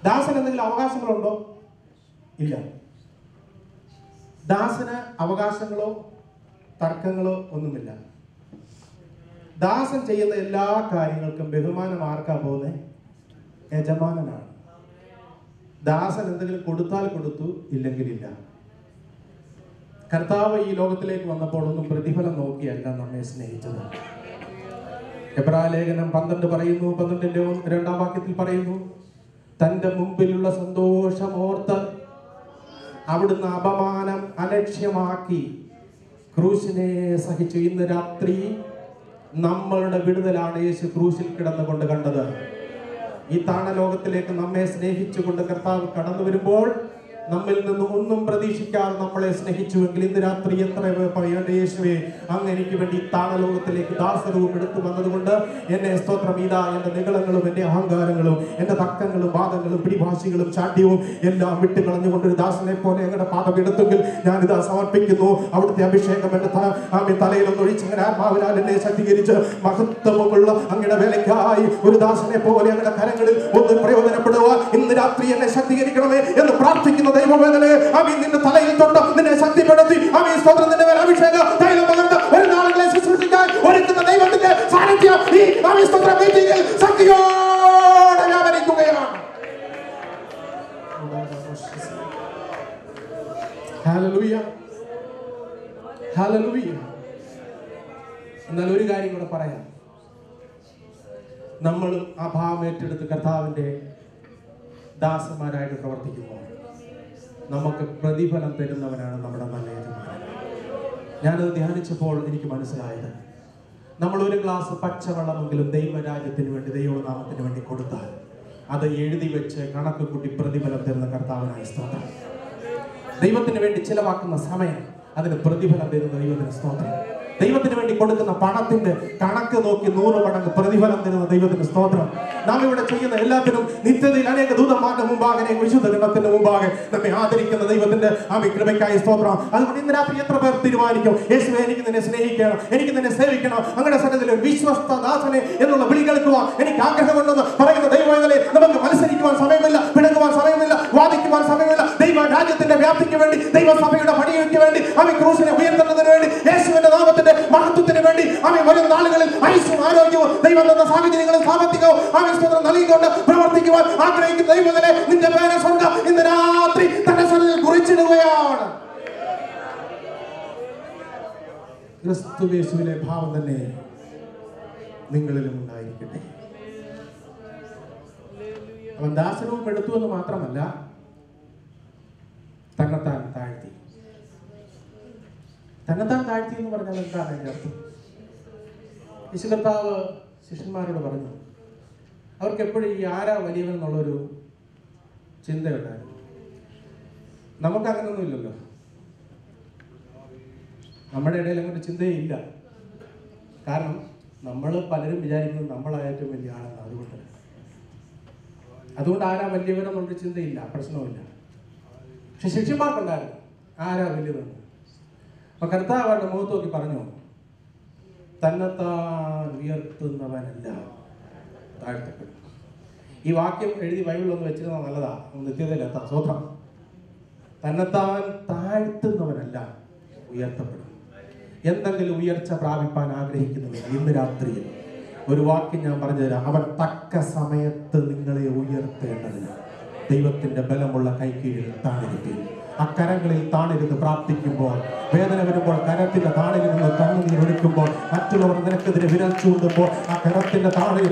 ദാസന് എന്തെങ്കിലും അവകാശങ്ങളുണ്ടോ? ഇല്ല. ദാസന് അവകാശങ്ങളോ തർക്കങ്ങളോ ഒന്നുമില്ല. ദാസൻ ചെയ്യുന്ന എല്ലാ കാര്യങ്ങൾക്കും ബഹുമാനം ആർക്കാ പോകുന്നത്? യജമാനനാണ്. ദാസൻ എന്തെങ്കിലും കൊടുത്താൽ കൊടുത്തു, ഇല്ലെങ്കിൽ ഇല്ല. കർത്താവ് ഈ ലോകത്തിലേക്ക് വന്നപ്പോൾ ഒന്നും പ്രതിഫലം നോക്കിയല്ല നമ്മെ സ്നേഹിച്ചത്. എബ്രായലേഖനം 12 പറയുന്നു, 12-ന്റെ 2-ാം വാക്യത്തിൽ പറയുന്നു, തന്റെ മുമ്പിലുള്ള സന്തോഷമോർത്ത് അവിടുന്ന് അപമാനം അലക്ഷ്യമാക്കി ക്രൂശിനെ സഹിച്ചു. ഇന്ന് രാത്രി നമ്മളുടെ വിടുതലാണ് യേശു ക്രൂശിൽ കിടന്നുകൊണ്ട് കണ്ടത്. ഈ താണലോകത്തിലേക്ക് നമ്മെ സ്നേഹിച്ചുകൊണ്ട് കർത്താവ് കടന്നു വരുമ്പോൾ നമ്മിൽ നിന്ന് ഒന്നും പ്രതീക്ഷിക്കാതെ നമ്മളെ സ്നേഹിച്ചുവെങ്കിൽ ഇന്ന് രാത്രി എത്ര പറയേണ്ട യേശുവേ, അങ്ങ് എനിക്ക് വേണ്ടി താണലോകത്തിലേക്ക് ദാസരൂപം എടുത്തു വന്നതുകൊണ്ട് എന്നെ സ്തോത്രം. ഇതാ എന്റെ നിഗളങ്ങളും എന്റെ അഹങ്കാരങ്ങളും എന്റെ തർക്കങ്ങളും വാദങ്ങളും പിടിഭാഷികളും ചാട്യവും എല്ലാം വിട്ടുകളഞ്ഞുകൊണ്ടൊരു ദാസനെ പോലെ ഞങ്ങളുടെ പാദം എടുത്തെങ്കിൽ ഞാനിതാ സമർപ്പിക്കുന്നു. അവിടുത്തെ അഭിഷേകം എന്റെ തലയിലൊന്ന് ഒഴിച്ച് അങ്ങനെ ആത്മാവിനാൽ എന്നെ ശക്തീകരിച്ച് മഹത്വമുള്ള അങ്ങയുടെ വേലയ്ക്കായി ഒരു ദാസനെ പോലെ ഞങ്ങളുടെ കരങ്ങളിൽ ഒന്ന് പ്രയോജനപ്പെടുക. ഇന്ന് രാത്രി എന്നെ ശക്തീകരിക്കണമേ എന്ന് പ്രാർത്ഥിക്കുന്ന ദൈവവേദനയെ ആമീൻ നിന്റെ തലയിൽ തൊട്ട് നിന്നെ ശക്തിപ്പെടുത്തി ആമീൻ സ്തോത്രം നിന്റെ മേൽ അഭിഷേകം തൈലം പകർന്ന് ഒരു നാളുകളെ ശുശ്രൂഷിക്കാൻ ഒരുക്കുന്ന ദൈവത്തിന്റെ സാന്നിധ്യം ഈ ആമീൻ സ്തോത്രം മീറ്റിംഗിൽ ശക്തിയോടെ വ്യാപരിക്കുകയാണ്. Hallelujah, hallelujah. എന്നാൽ ഒരു കാര്യം കൂടെ പറയാം. നമ്മളും ആ ഭാവം ഏറ്റെടുത്ത് കർത്താവിന്റെ ദാസന്മാരായിട്ട് പ്രവർത്തിക്കുന്നു. നമുക്ക് പ്രതിഫലം തരുന്നവനാണ് നമ്മുടെ നല്ല യജമാനൻ. ഞാനത് ധ്യാനിച്ചപ്പോൾ എനിക്ക് മനസ്സിലായത്, നമ്മൾ ഒരു ഗ്ലാസ് പച്ചവെള്ളമെങ്കിലും ദൈവരാജ്യത്തിന് വേണ്ടി ദൈവനാമത്തിന് വേണ്ടി കൊടുത്താൽ അത് എഴുതി വെച്ച് കണക്ക് കൂട്ടി പ്രതിഫലം തരുന്ന കർത്താവിനായി സ്തോത്രം. ദൈവത്തിന് വേണ്ടി ചിലവാക്കുന്ന സമയം അതിന് പ്രതിഫലം തരുന്ന ദൈവത്തിന് സ്തോത്രം. ദൈവത്തിന് വേണ്ടി കൊടുക്കുന്ന പണത്തിന്റെ കണക്ക് നോക്കി 100 മടങ്ങ് പ്രതിഫലം തരുന്ന ദൈവത്തിന് സ്തോത്രം. നാം ഇവിടെ ചെയ്യുന്ന എല്ലാത്തിനും നിത്യതയിൽ അനേക ദൂതന്മാരുടെ മുമ്പാകെ വിശുദ്ധ ഗണത്തിന്റെ മുമ്പാകെ നമ്മെ ആദരിക്കുന്ന ദൈവത്തിന്റെ കൃപയ്ക്കായി സ്തോത്രം. അതുകൊണ്ട് ഇന്ന് രാത്രി എത്ര പേർ തീരുമാനിക്കും, യേശുവേ എനിക്ക് നിന്നെ സ്നേഹിക്കണം, എനിക്ക് നിന്നെ സേവിക്കണം, അങ്ങനെ സന്നദ്ധത്തിൽ വിശ്വസ്ത ദാസനെ എന്നുള്ള വിളി കേൾക്കുവാൻ എനിക്ക് ആഗ്രഹമുണ്ടെന്ന് പറയുന്ന ദൈവങ്ങളെ നമുക്ക് മത്സരിക്കുവാൻ സമയമില്ല, പിണങ്ങുവാൻ സമയമില്ല, വാദിക്കുവാൻ സമയമില്ല. ദൈവ രാജ്യത്തിന്റെ വ്യാപ്തിക്ക് വേണ്ടി, ദൈവസഭയുടെ പണിക്ക് വേണ്ടി, അവൻ ക്രൂശിനെ ഉയർത്തുന്നതിന് വേണ്ടി, യേശുവിന്റെ നാമത്തിന്റെ മഹത്വത്തിന് വേണ്ടി അവൻ വരും നാളുകളിൽ ഐശ്വര്യം ആരോഗ്യവും ദൈവം തന്ന സാഹചര്യങ്ങളും സാമ്പത്തികവും ആവിഷ്കരണം നൽകിക്കൊണ്ട് പ്രവർത്തിക്കുവാൻ ആഗ്രഹിക്കുന്ന ദൈവങ്ങളെ നിന്റെ പേരെ സ്വർഗ്ഗം ഇന്ന് രാത്രി തന്റെ സന്നിധിയിൽ കുറിച്ചിടുകയാണ്. ക്രിസ്തുയേശുവിലെ ഭാവം തന്നെ നിങ്ങളിലും ഉണ്ടായിരിക്കട്ടെ. അവൻ ദാസരൂപം എടുത്തു എന്ന് മാത്രമല്ല, തന്നെത്താൻ താഴ്ത്തി. തന്നെത്താൻ താഴ്ത്തി എന്ന് പറഞ്ഞാൽ എന്താണ് അതിന്റെ അർത്ഥം? യേശു കർത്താവ് ശിഷ്യന്മാരോട് പറഞ്ഞു, അവർക്ക് എപ്പോഴും ഈ ആരാ വലിയവൻ എന്നുള്ളൊരു ചിന്തയുണ്ടായിരുന്നു. നമുക്ക് അങ്ങനൊന്നും ഇല്ലല്ലോ. നമ്മുടെ ഇടയിൽ അങ്ങോട്ട് ചിന്തയില്ല. കാരണം നമ്മൾ പലരും വിചാരിക്കുന്നത് നമ്മളാ ഏറ്റവും വലിയ ആളെന്ന്. അതുകൊണ്ട് ആരാ വലിയവനെന്നുള്ളൊരു ചിന്തയില്ല, പ്രശ്നവുമില്ല. പക്ഷെ ശിഷ്യന്മാർക്കുണ്ടായിരുന്നു ആരാ വലിയതെന്ന്. അപ്പൊ കർത്താവ് അവരുടെ മുഖത്ത് നോക്കി പറഞ്ഞു, തന്നെത്താൻ ഉയർത്തുന്നവനല്ല താഴ്ത്തപ്പെടും. ഈ വാക്യം എഴുതി ബൈബിളിലൊന്ന് വെച്ചിരുന്നാൽ നല്ലതാ, നിത്യതയിലെത്താം. സ്വത്രം. തന്നെത്താൻ താഴ്ത്തുന്നവനല്ല ഉയർത്തപ്പെടും. എന്തെങ്കിലും ഉയർച്ച പ്രാപിപ്പാൻ ആഗ്രഹിക്കുന്നുവെങ്കിൽ ഇന്ന് രാത്രിയിൽ ഒരു വാക്യം ഞാൻ പറഞ്ഞു തരാം. അവൻ തക്ക സമയത്ത് നിങ്ങളെ ഉയർത്തേണ്ടതിന് ദൈവത്തിന്റെ ബലമുള്ള കൈക്കീഴിൽ താണിരിക്കും. ആ കരങ്ങളിൽ താണിരുന്ന് പ്രാർത്ഥിക്കുമ്പോൾ, വേദന വരുമ്പോൾ കരത്തിന്റെ താണിൽ നിന്ന് കണ്ണുനീരൊഴുക്കുമ്പോൾ, മറ്റുള്ളവർ നിനക്കെതിരെ വിരൽ ചൂണ്ടുമ്പോൾ ആ കരത്തിന്റെ താഴെ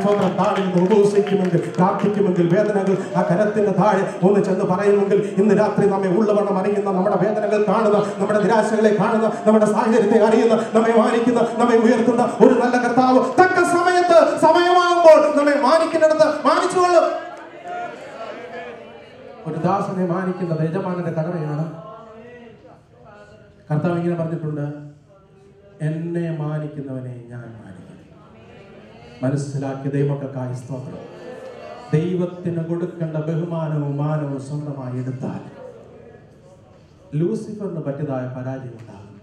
സ്വന്തം താഴിൽ നിന്ന് ഉപവസിക്കുമെങ്കിൽ, പ്രാർത്ഥിക്കുമെങ്കിൽ, വേദനകൾ ആ കരത്തിന്റെ താഴെ ഒന്ന് ചെന്ന് പറയുമെങ്കിൽ, ഇന്ന് രാത്രി നമ്മെ ഉള്ളവണ്ണം അറിയുന്ന, നമ്മുടെ വേദനകൾ കാണുന്ന, നമ്മുടെ നിരാശകളെ കാണുന്ന, നമ്മുടെ സാഹചര്യത്തെ അറിയുന്ന, നമ്മെ മാനിക്കുന്ന, നമ്മെ ഉയർത്തുന്ന ഒരു നല്ല കർത്താവ് തക്ക സമയത്ത് സമയമാകുമ്പോൾ നമ്മെ മാനിക്കുന്നിടത്ത് മാനിച്ചുകൊള്ളും. ഒരു ദാസനെ മാനിക്കുന്നത് യജമാനന്റെ കടമയാണ്. കർത്താവ് ഇങ്ങനെ പറഞ്ഞിട്ടുണ്ട്, എന്നെ മാനിക്കുന്നവനെ ഞാൻ മാനിക്കും. മനസ്സിലാക്കിയ ദൈവമക്കൾക്കായി സ്തോത്രം. ദൈവത്തിന് കൊടുക്കേണ്ട ബഹുമാനവും മാനവും സ്വന്തമായി എടുത്താൽ ലൂസിഫറിന് പറ്റിയതായ പരാജയം ഉണ്ടാകും.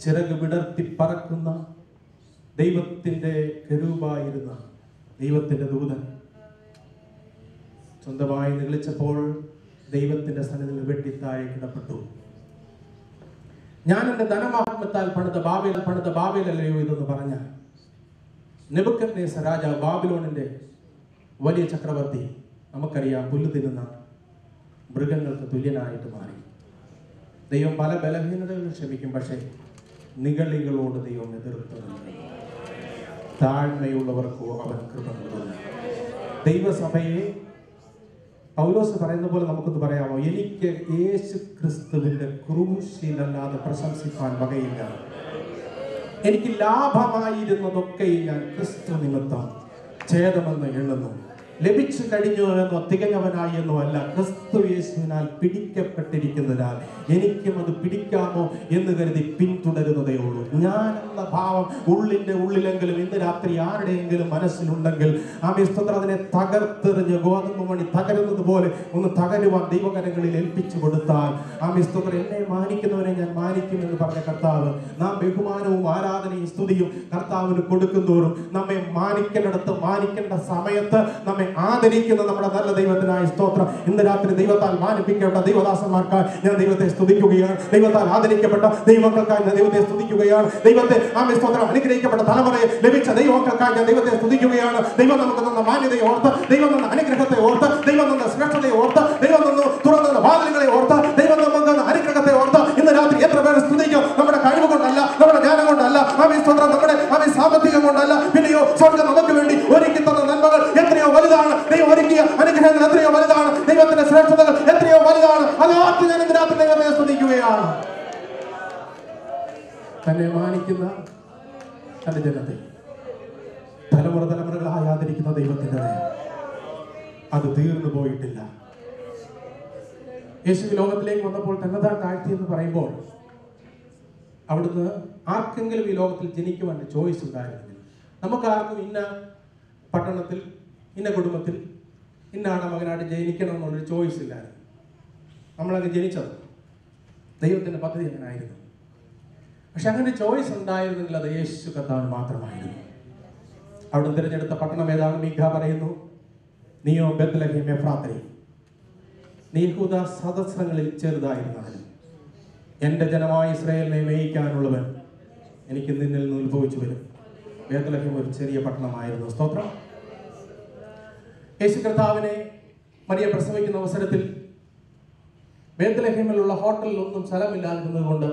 ചിറക് വിടർത്തി പറക്കുന്ന ദൈവത്തിന്റെ കെരൂബായിരുന്ന ദൈവത്തിന്റെ ദൂതൻ സ്വന്തമായി നിഗളിച്ചപ്പോൾ ദൈവത്തിന്റെ സന്നിധിയിൽ വെട്ടി താഴെ കിടപ്പെട്ടു. ഞാൻ എന്റെ ധനമാത്മത്താൽ പണിത ബാബേലല്ലയോ ഇതെന്ന് പറഞ്ഞ നെബൂഖദ്നേസർ രാജാവ്, ബാബിലോണിന്റെ വലിയ ചക്രവർത്തി, നമുക്കറിയാം, പുല്ല് തിന്നുന്ന മൃഗങ്ങൾക്ക് തുല്യനായിട്ട് മാറി. ദൈവം പല ബലഹീനതകളും ക്ഷമിക്കും, പക്ഷേ നിഗളികളോട് ദൈവം എതിർത്ത് താഴ്മയുള്ളവർക്കോ അവൻ കൃപ നൽകുന്നു. ദൈവസഭയെ പൗലോസ് പറയുന്ന പോലെ നമുക്കൊന്ന് പറയാമോ? എനിക്ക് യേശു ക്രിസ്തുവിന്റെ ക്രൂശിലല്ലാതെ പ്രശംസിക്കാൻ വകയില്ല. എനിക്ക് ലാഭമായിരുന്നതൊക്കെയും ഞാൻ ക്രിസ്തു നിമിത്തം ഛേദമെന്ന് എണ്ണുന്നു. ലഭിച്ചു കഴിഞ്ഞു എന്നോ തികഞ്ഞവനായി എന്നോ അല്ല, ക്രിസ്തു യേശുവിനാൽ പിടിക്കപ്പെട്ടിരിക്കുന്നതിനാൽ എനിക്കും അത് പിടിക്കാമോ എന്ന് കരുതി പിന്തുടരുന്നതേ ഉള്ളൂ. ഞാൻ എന്ന ഭാവം ഉള്ളിന്റെ ഉള്ളിലെങ്കിലും ഇന്ന് രാത്രി ആരുടെയെങ്കിലും മനസ്സിലുണ്ടെങ്കിൽ ആ സ്തോത്രം അതിനെ തകർത്തെറിഞ്ഞ് ഗോതമ്പ് മണി തകരുന്നത് പോലെ ഒന്ന് തകരുവാൻ ദൈവകരങ്ങളിൽ ഏൽപ്പിച്ചു കൊടുത്താൽ ആ സ്തോത്രം എന്നെ മാനിക്കുന്നവനെ ഞാൻ മാനിക്കുമെന്ന് പറഞ്ഞ കർത്താവ്, നാം ബഹുമാനവും ആരാധനയും സ്തുതിയും കർത്താവിന് കൊടുക്കുന്തോറും നമ്മെ മാനിക്കേണ്ടിടത്ത് മാനിക്കേണ്ട സമയത്ത് നമ്മെ ആദരിക്കുന്ന നമ്മുടെ നല്ല ദൈവത്തിനായ സ്തോത്രം. ഇന്ന് രാത്രി ദൈവത്താൽ മാനിപ്പിക്കേണ്ട ദൈവദാസന്മാർക്കായി ഞാൻ ദൈവത്തെ സ്തുതിക്കുകയാണ്. ദൈവത്താൽ ആദരിക്കപ്പെട്ട ദൈവമക്കൾക്കായി ഞാൻ ദൈവത്തെ സ്തുതിക്കുകയാണ്. ദൈവത്തെ സ്തോത്രം അനുഗ്രഹിക്കപ്പെട്ട തലമുറയെ ലഭിച്ച ദൈവമക്കൾക്കായി ഞാൻ ദൈവത്തെ സ്തുതിക്കുകയാണ്. ദൈവം നമുക്ക് തന്ന മാന്യതയെ ഓർത്ത്, ദൈവം തന്ന അനുഗ്രഹത്തെ ഓർത്ത്, ദൈവം തന്ന ശ്രേഷ്ഠതയെ ഓർത്ത്, ദൈവം തന്ന തുറന്ന വാതിലുകളെ ഓർത്ത്, ദൈവം നമുക്ക് തന്ന അനുഗ്രഹത്തെ ഓർത്ത് ഇന്ന് രാത്രി എത്ര പേര് സ്തുതിക്കും? നമ്മുടെ കഴിവ് കൊണ്ടല്ല, നമ്മുടെ ജ്ഞാനം കൊണ്ടല്ല, സ്തോത്രം നമ്മുടെ സാമ്പത്തികം കൊണ്ടല്ല, പിന്നെയോ സ്വർഗ്ഗം നമുക്ക് വേണ്ടി ഒരുക്കി തന്ന നന്മകൾ എത്രയോ വലുതാണ്. ദൈവം ഒരുക്കിയ അനുഗ്രഹങ്ങൾ എത്രയോ വലുതാണ്. ദൈവത്തിന്റെ ശ്രേഷ്ഠതകൾ എത്രയോ വലുതാണ്. അതോർത്ത് ഞാൻ ഇന്ന് രാത്രി ദൈവത്തെ സ്തുതിക്കുകയാണ്. തന്നെ മാനിക്കുന്ന തന്റെ ജനത്തെ തലമുറകളായി ആദരിക്കുന്ന ദൈവത്തിന്റെ അത് തീർന്നു പോയിട്ടില്ല. യേശു ലോകത്തിലേക്ക് വന്നപ്പോൾ തന്നെതാൻ താഴ്ത്തി എന്ന് പറയുമ്പോൾ അവിടുന്ന് ആർക്കെങ്കിലും ഈ ലോകത്തിൽ ജനിക്കുവാൻ ചോയ്സ് ഉണ്ടായിരുന്നെങ്കിൽ, നമുക്ക് ആർക്കും ഇന്ന പട്ടണത്തിൽ ഇന്ന കുടുംബത്തിൽ ഇന്നാണ് മകനായിട്ട് ജനിക്കണം എന്നുള്ളൊരു ചോയ്സ് ഇല്ലായിരുന്നു. നമ്മളങ്ങ് ജനിച്ചത് ദൈവത്തിന്റെ പദ്ധതി അങ്ങനെ ആയിരുന്നു. പക്ഷെ അങ്ങനെ ചോയ്സ് ഉണ്ടായിരുന്നെങ്കിൽ അത് യേശു കർത്താവ് മാത്രമായിരുന്നു. അവിടെ തിരഞ്ഞെടുത്ത പട്ടണം ഏതാണ്? മീഖ പറയുന്നു, നീയോ ബെത്ലഹേം എഫ്രാത്തേ, നീ യഹൂദ സഹസ്രങ്ങളിൽ ചെറുതായിരുന്നാലും എന്റെ ജനമായ ഇസ്രായേലിനെ മേയിക്കാനുള്ളവൻ എനിക്ക് നിന്നിൽ നിന്ന് ഉത്ഭവിച്ചു വരും. ബെത്ലഹേം ഒരു ചെറിയ പട്ടണമായിരുന്നു. സ്തോത്രം. യേശു കർത്താവിനെ മറിയ പ്രസവിക്കുന്ന അവസരത്തിൽ ബെത്ലഹേമിലുള്ള ഹോട്ടലിലൊന്നും സ്ഥലമില്ലാതിരുന്നത് കൊണ്ട്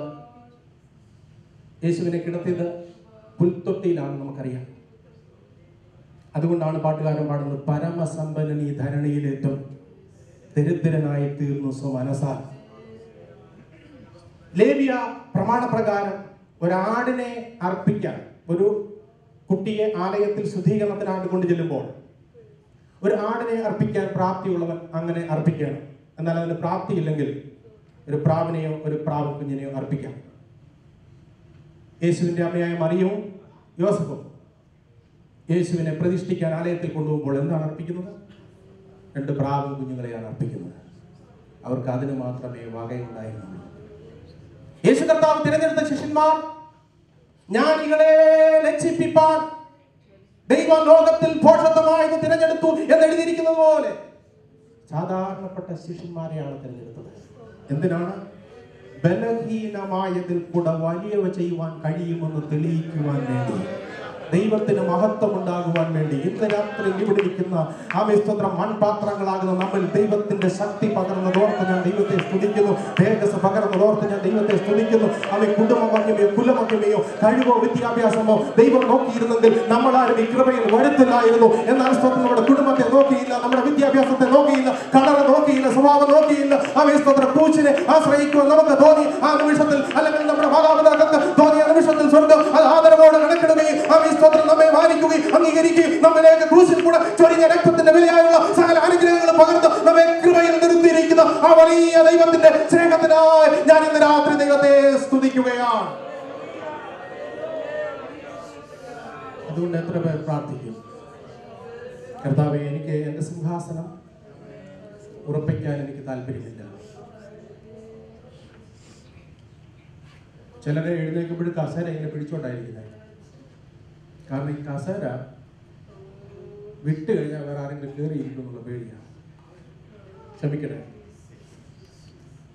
യേശുവിനെ കിടത്തിയത് പുൽത്തൊട്ടിയിലാണ്, നമുക്കറിയാം. അതുകൊണ്ടാണ് പാട്ടുകാരൻ പാടുന്നത്, പരമസമ്പന്നൻ ഈ ധരണിയിലേറ്റം ദരിദ്രനായി തീർന്നു സ്വമനസാൽ. ലേവ്യ പ്രമാണപ്രകാരം ഒരാടിനെ അർപ്പിക്കാൻ, ഒരു കുട്ടിയെ ആലയത്തിൽ ശുദ്ധീകരണത്തിനായിട്ട് കൊണ്ടു ചെല്ലുമ്പോൾ ഒരു ആടിനെ അർപ്പിക്കാൻ പ്രാപ്തിയുള്ളവൻ അങ്ങനെ അർപ്പിക്കണം. എന്നാൽ അതിന് പ്രാപ്തിയില്ലെങ്കിൽ ഒരു പ്രാവിനെയോ ഒരു പ്രാവ് കുഞ്ഞിനെയോ അർപ്പിക്കാം. യേശുവിന്റെ അമ്മയായ മറിയവും യോസഫും യേശുവിനെ പ്രതിഷ്ഠിക്കാൻ ആലയത്തിൽ കൊണ്ടുപോകുമ്പോൾ എന്താണ് അർപ്പിക്കുന്നത്? 2 പ്രാവും കുഞ്ഞുങ്ങളെയാണ് അർപ്പിക്കുന്നത്. അവർക്ക് അതിന് മാത്രമേ വകയുണ്ടായിരുന്നുള്ളൂ. യേശു കർത്താവ് തിരഞ്ഞെടുത്ത ശിഷ്യന്മാർ ജ്ഞാനികളെ ലജ്ജിപ്പിപ്പാൻ ദൈവം ലോകത്തിൽ ഭോഷത്വമായത് തിരഞ്ഞെടുത്തു എന്നെഴുതിയിരിക്കുന്നത് പോലെ സാധാരണപ്പെട്ട ശിഷ്യന്മാരെയാണ് തിരഞ്ഞെടുത്തത്. എന്തിനാണ്? ബലഹീനമായതിൽ കൂടെ വലിയവ ചെയ്യുവാൻ കഴിയുമെന്ന് തെളിയിക്കുവാൻ വേണ്ടി, ദൈവത്തിന് മഹത്വം ഉണ്ടാകുവാൻ വേണ്ടി. ഇന്ന് രാത്രി ഇവിടെ ഇരിക്കുന്ന സ്തോത്രം മൺപാത്രങ്ങളാകുന്ന നമ്മൾ ദൈവത്തിന്റെ ശക്തി പകർന്നതോർത്ത് ഞാൻ ദൈവത്തെ സ്തുതിക്കുന്നു. തേജസ് പകർന്നതോർത്ത് ഞാൻ ദൈവത്തെ സ്തുതിക്കുന്നു. കുടുംബമഹിമയോ കുലമഹിമയോ കഴിവോ വിദ്യാഭ്യാസമോ ദൈവം നോക്കിയിരുന്നെങ്കിൽ നമ്മളാരും ഈ കൃപയിൽ വരുത്തില്ലായിരുന്നു. എന്നാൽ സ്തോത്രം നമ്മുടെ കുടുംബത്തെ നോക്കിയില്ല, നമ്മുടെ വിദ്യാഭ്യാസത്തെ നോക്കിയില്ല, കളർ നോക്കിയില്ല, സ്വഭാവം നോക്കിയില്ല. സ്തോത്രം ക്രൂശിനെ ആശ്രയിക്കുവാൻ നമുക്ക് തോന്നി ആ നിമിഷത്തിൽ, അല്ലെങ്കിൽ നമ്മുടെ മാതാപിതാക്കൾക്ക് തോന്നിയ നിമിഷത്തിൽ സ്വർഗ്ഗം അത് ആദരവോടെ കണക്കിടുകയും സ്തോത്രം നമ്മെ മാനിക്കുകയും അംഗീകരിക്കുകയും നമ്മിലേക്ക് ക്രൂശിൽ കൂടെ ചൊരിഞ്ഞ രക്തത്തിന്റെ വിലയായുള്ള സകല അനുഗ്രഹങ്ങൾ പകർന്ന് നമ്മെ കൃപയിൽ നിർത്തിയിരിക്കുന്ന ആ വലിയ ദൈവത്തിന്റെ സ്നേഹത്തിനായി ഞാൻ ഇന്ന് രാത്രി ദൈവത്തെ സ്തുതിക്കുകയാണ്. അതുകൊണ്ട് എത്ര പേർ പ്രാർത്ഥിക്കും, കർത്താവേ എനിക്ക് എന്റെ സിംഹാസനം ഉറപ്പിക്കാൻ എനിക്ക് താല്പര്യമില്ല. ചിലരെ എഴുന്നേൽക്കുമ്പോഴും കസേര ഇങ്ങനെ പിടിച്ചോണ്ടായിരിക്കുന്നത്. കാരണം ഈ കസേര വിട്ട് കഴിഞ്ഞാൽ വേറെ ആരെങ്കിലും കയറിയിരിക്കും എന്നുള്ള പേടിയാണ്. ക്ഷമിക്കണേ,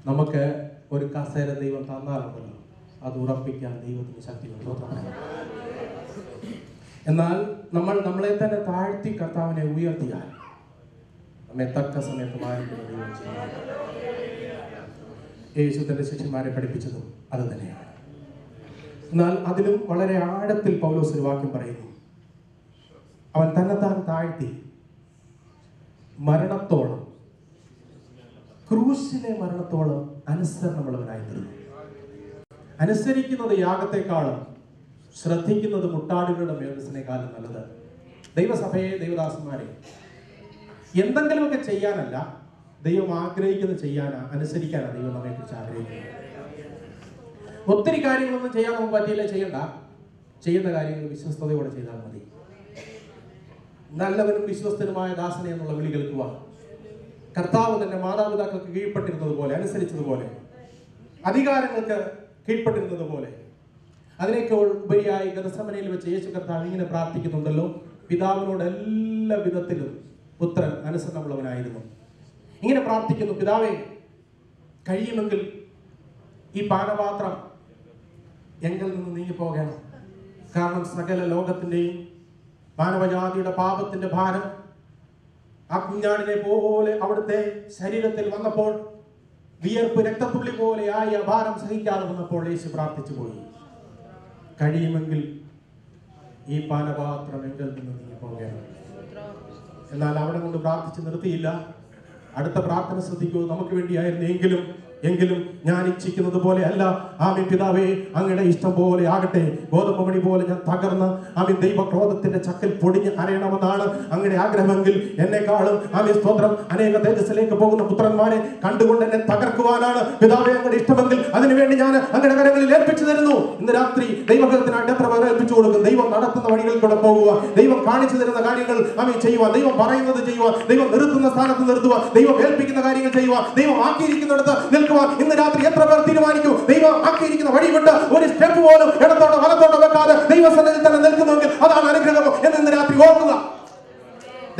നമുക്ക് ഒരു കസേര ദൈവം തന്നാലുണ്ടല്ലോ, അത് ഉറപ്പിക്കാൻ ദൈവത്തിന് ശക്തിയുണ്ട്. എന്നാൽ നമ്മൾ നമ്മളെ തന്നെ താഴ്ത്തി കർത്താവിനെ ഉയർത്തിയാൽ നമ്മെ തക്ക സമയത്ത് മാനിക്കുന്ന ദൈവം ചെയ്യും. യേശു തന്റെ ശിഷ്യന്മാരെ പഠിപ്പിച്ചതും അത് തന്നെയാണ്. എന്നാൽ അതിലും വളരെ ആഴത്തിൽ പൗലോസ് ഒരു വാക്യം പറയുന്നു. അവൻ തന്നെത്താൻ താഴ്ത്തി മരണത്തോളം, ക്രൂശിലെ മരണത്തോളം അനുസരണമുള്ളവനായി തീർന്നു. അനുസരിക്കുന്നത് യാഗത്തെക്കാളും ശ്രദ്ധിക്കുന്നത് മുട്ടാടുകളുടെ മേധസ്സിനേക്കാളും നല്ലത്. ദൈവസഭയെ, ദൈവദാസന്മാരെ എന്തെങ്കിലുമൊക്കെ ചെയ്യാനല്ല ദൈവം ആഗ്രഹിക്കുന്നത് ചെയ്യാനാ, അനുസരിക്കാനാണ് ദൈവം നമ്മെ കുറിച്ച് ആഗ്രഹിക്കുന്നത്. ഒത്തിരി കാര്യങ്ങളൊന്നും ചെയ്യാൻ നമുക്ക് പറ്റിയില്ല, ചെയ്യണ്ട. ചെയ്യുന്ന കാര്യങ്ങൾ വിശ്വസ്തയോടെ ചെയ്താൽ മതി. നല്ലവനും വിശ്വസ്തനുമായ ദാസനെ എന്നുള്ള വിളി കേൾക്കുക. കർത്താവ് തന്നെ മാതാപിതാക്കൾക്ക് കീഴ്പ്പെട്ടിരുന്നത് പോലെ, അനുസരിച്ചതുപോലെ, അധികാരങ്ങൾക്ക് കീഴ്പ്പെട്ടിരുന്നത് പോലെ, അതിനേക്കാൾ ഉപരിയായി ഗതസമനയിൽ വെച്ച് യേശു കർത്താവ് ഇങ്ങനെ പ്രാർത്ഥിക്കുന്നുണ്ടല്ലോ, പിതാവിനോട് എല്ലാ വിധത്തിലും പുത്രൻ അനുസരണമുള്ളവനായിരുന്നു. ഇങ്ങനെ പ്രാർത്ഥിക്കുന്നു, പിതാവേ കഴിയുമെങ്കിൽ ഈ പാനപാത്രം എങ്കിൽ നിന്ന് നീങ്ങിപ്പോകണം. കാരണം സകല ലോകത്തിന്റെയും മാനവജാതിയുടെ പാപത്തിന്റെ ഭാരം ആ കുഞ്ഞാടിനെ പോലെ അവിടുത്തെ ശരീരത്തിൽ വന്നപ്പോൾ, വിയർപ്പ് രക്തത്തുള്ളി പോലെ ആയി ആ ഭാരം സഹിക്കാതെ വന്നപ്പോൾ യേശു പ്രാർത്ഥിച്ചു പോയി, കഴിയുമെങ്കിൽ ഈ പാനപാത്രം എങ്കിൽ നിന്ന് നീങ്ങിപ്പോകണം. എന്നാൽ അവിടെ കൊണ്ട് പ്രാർത്ഥിച്ച് നിർത്തിയില്ല. അടുത്ത പ്രാർത്ഥന ശ്രദ്ധിക്കൂ. നമുക്ക് വേണ്ടിയായിരുന്നു എങ്കിലും ഞാൻ ഇച്ഛിക്കുന്നത് പോലെ അല്ല, ആമീൻ പിതാവേ അങ്ങയുടെ ഇഷ്ടം പോലെ ആകട്ടെ. ഗോതമ്പ് മണി പോലെ ഞാൻ തകർന്ന് ആമീൻ ദൈവക്രോധത്തിന്റെ ചക്കിൽ പൊടിഞ്ഞ് അരയണമെന്നാണ് അങ്ങയുടെ ആഗ്രഹമെങ്കിൽ, എന്നെക്കാളും ആമീൻ സ്തോത്രം അനേക തേജസ്സിലേക്ക് പോകുന്ന പുത്രന്മാരെ കണ്ടുകൊണ്ട് എന്നെ തകർക്കുവാനാണ് പിതാവേ അങ്ങയുടെ ഇഷ്ടമെങ്കിൽ, അതിനുവേണ്ടി ഞാൻ അങ്ങയുടെ കരങ്ങളിൽ ഏൽപ്പിച്ചു തരുന്നു. ഇന്ന് രാത്രി ദൈവത്തിനായിട്ട് എത്ര പേരെ ഏൽപ്പിച്ചു കൊടുക്കും? ദൈവം നടത്തുന്ന വഴികളിലൂടെ പോകുക, ദൈവം കാണിച്ചു തരുന്ന കാര്യങ്ങൾ ആമീൻ ചെയ്യുവാൻ, ദൈവം പറയുന്നത് ചെയ്യുവാൻ, ദൈവം നിർത്തുന്ന സ്ഥാനത്ത് നിർത്തുവാൻ, ദൈവം ഏൽപ്പിക്കുന്ന കാര്യങ്ങൾ ചെയ്യുവാൻ, ദൈവം ആക്കിയിരിക്കുന്നിടത്ത് നിൽക്കുവാൻ. ഇന്ന് രാത്രി എത്ര പേർ തീരുമാനിക്കും ദൈവം ആക്കിയിരിക്കുന്ന വഴി വിട്ട് ഒരു സ്റ്റെപ്പ് പോലും ഇടത്തോട്ടോ വലത്തോട്ടോ വെക്കാതെ ദൈവസന്നിധിയിൽ തന്നെ നിൽക്കുന്നുവെങ്കിൽ അതാണ് അനുഗ്രഹം എന്ന് ഇന്ന് രാത്രി ഓർക്കുക.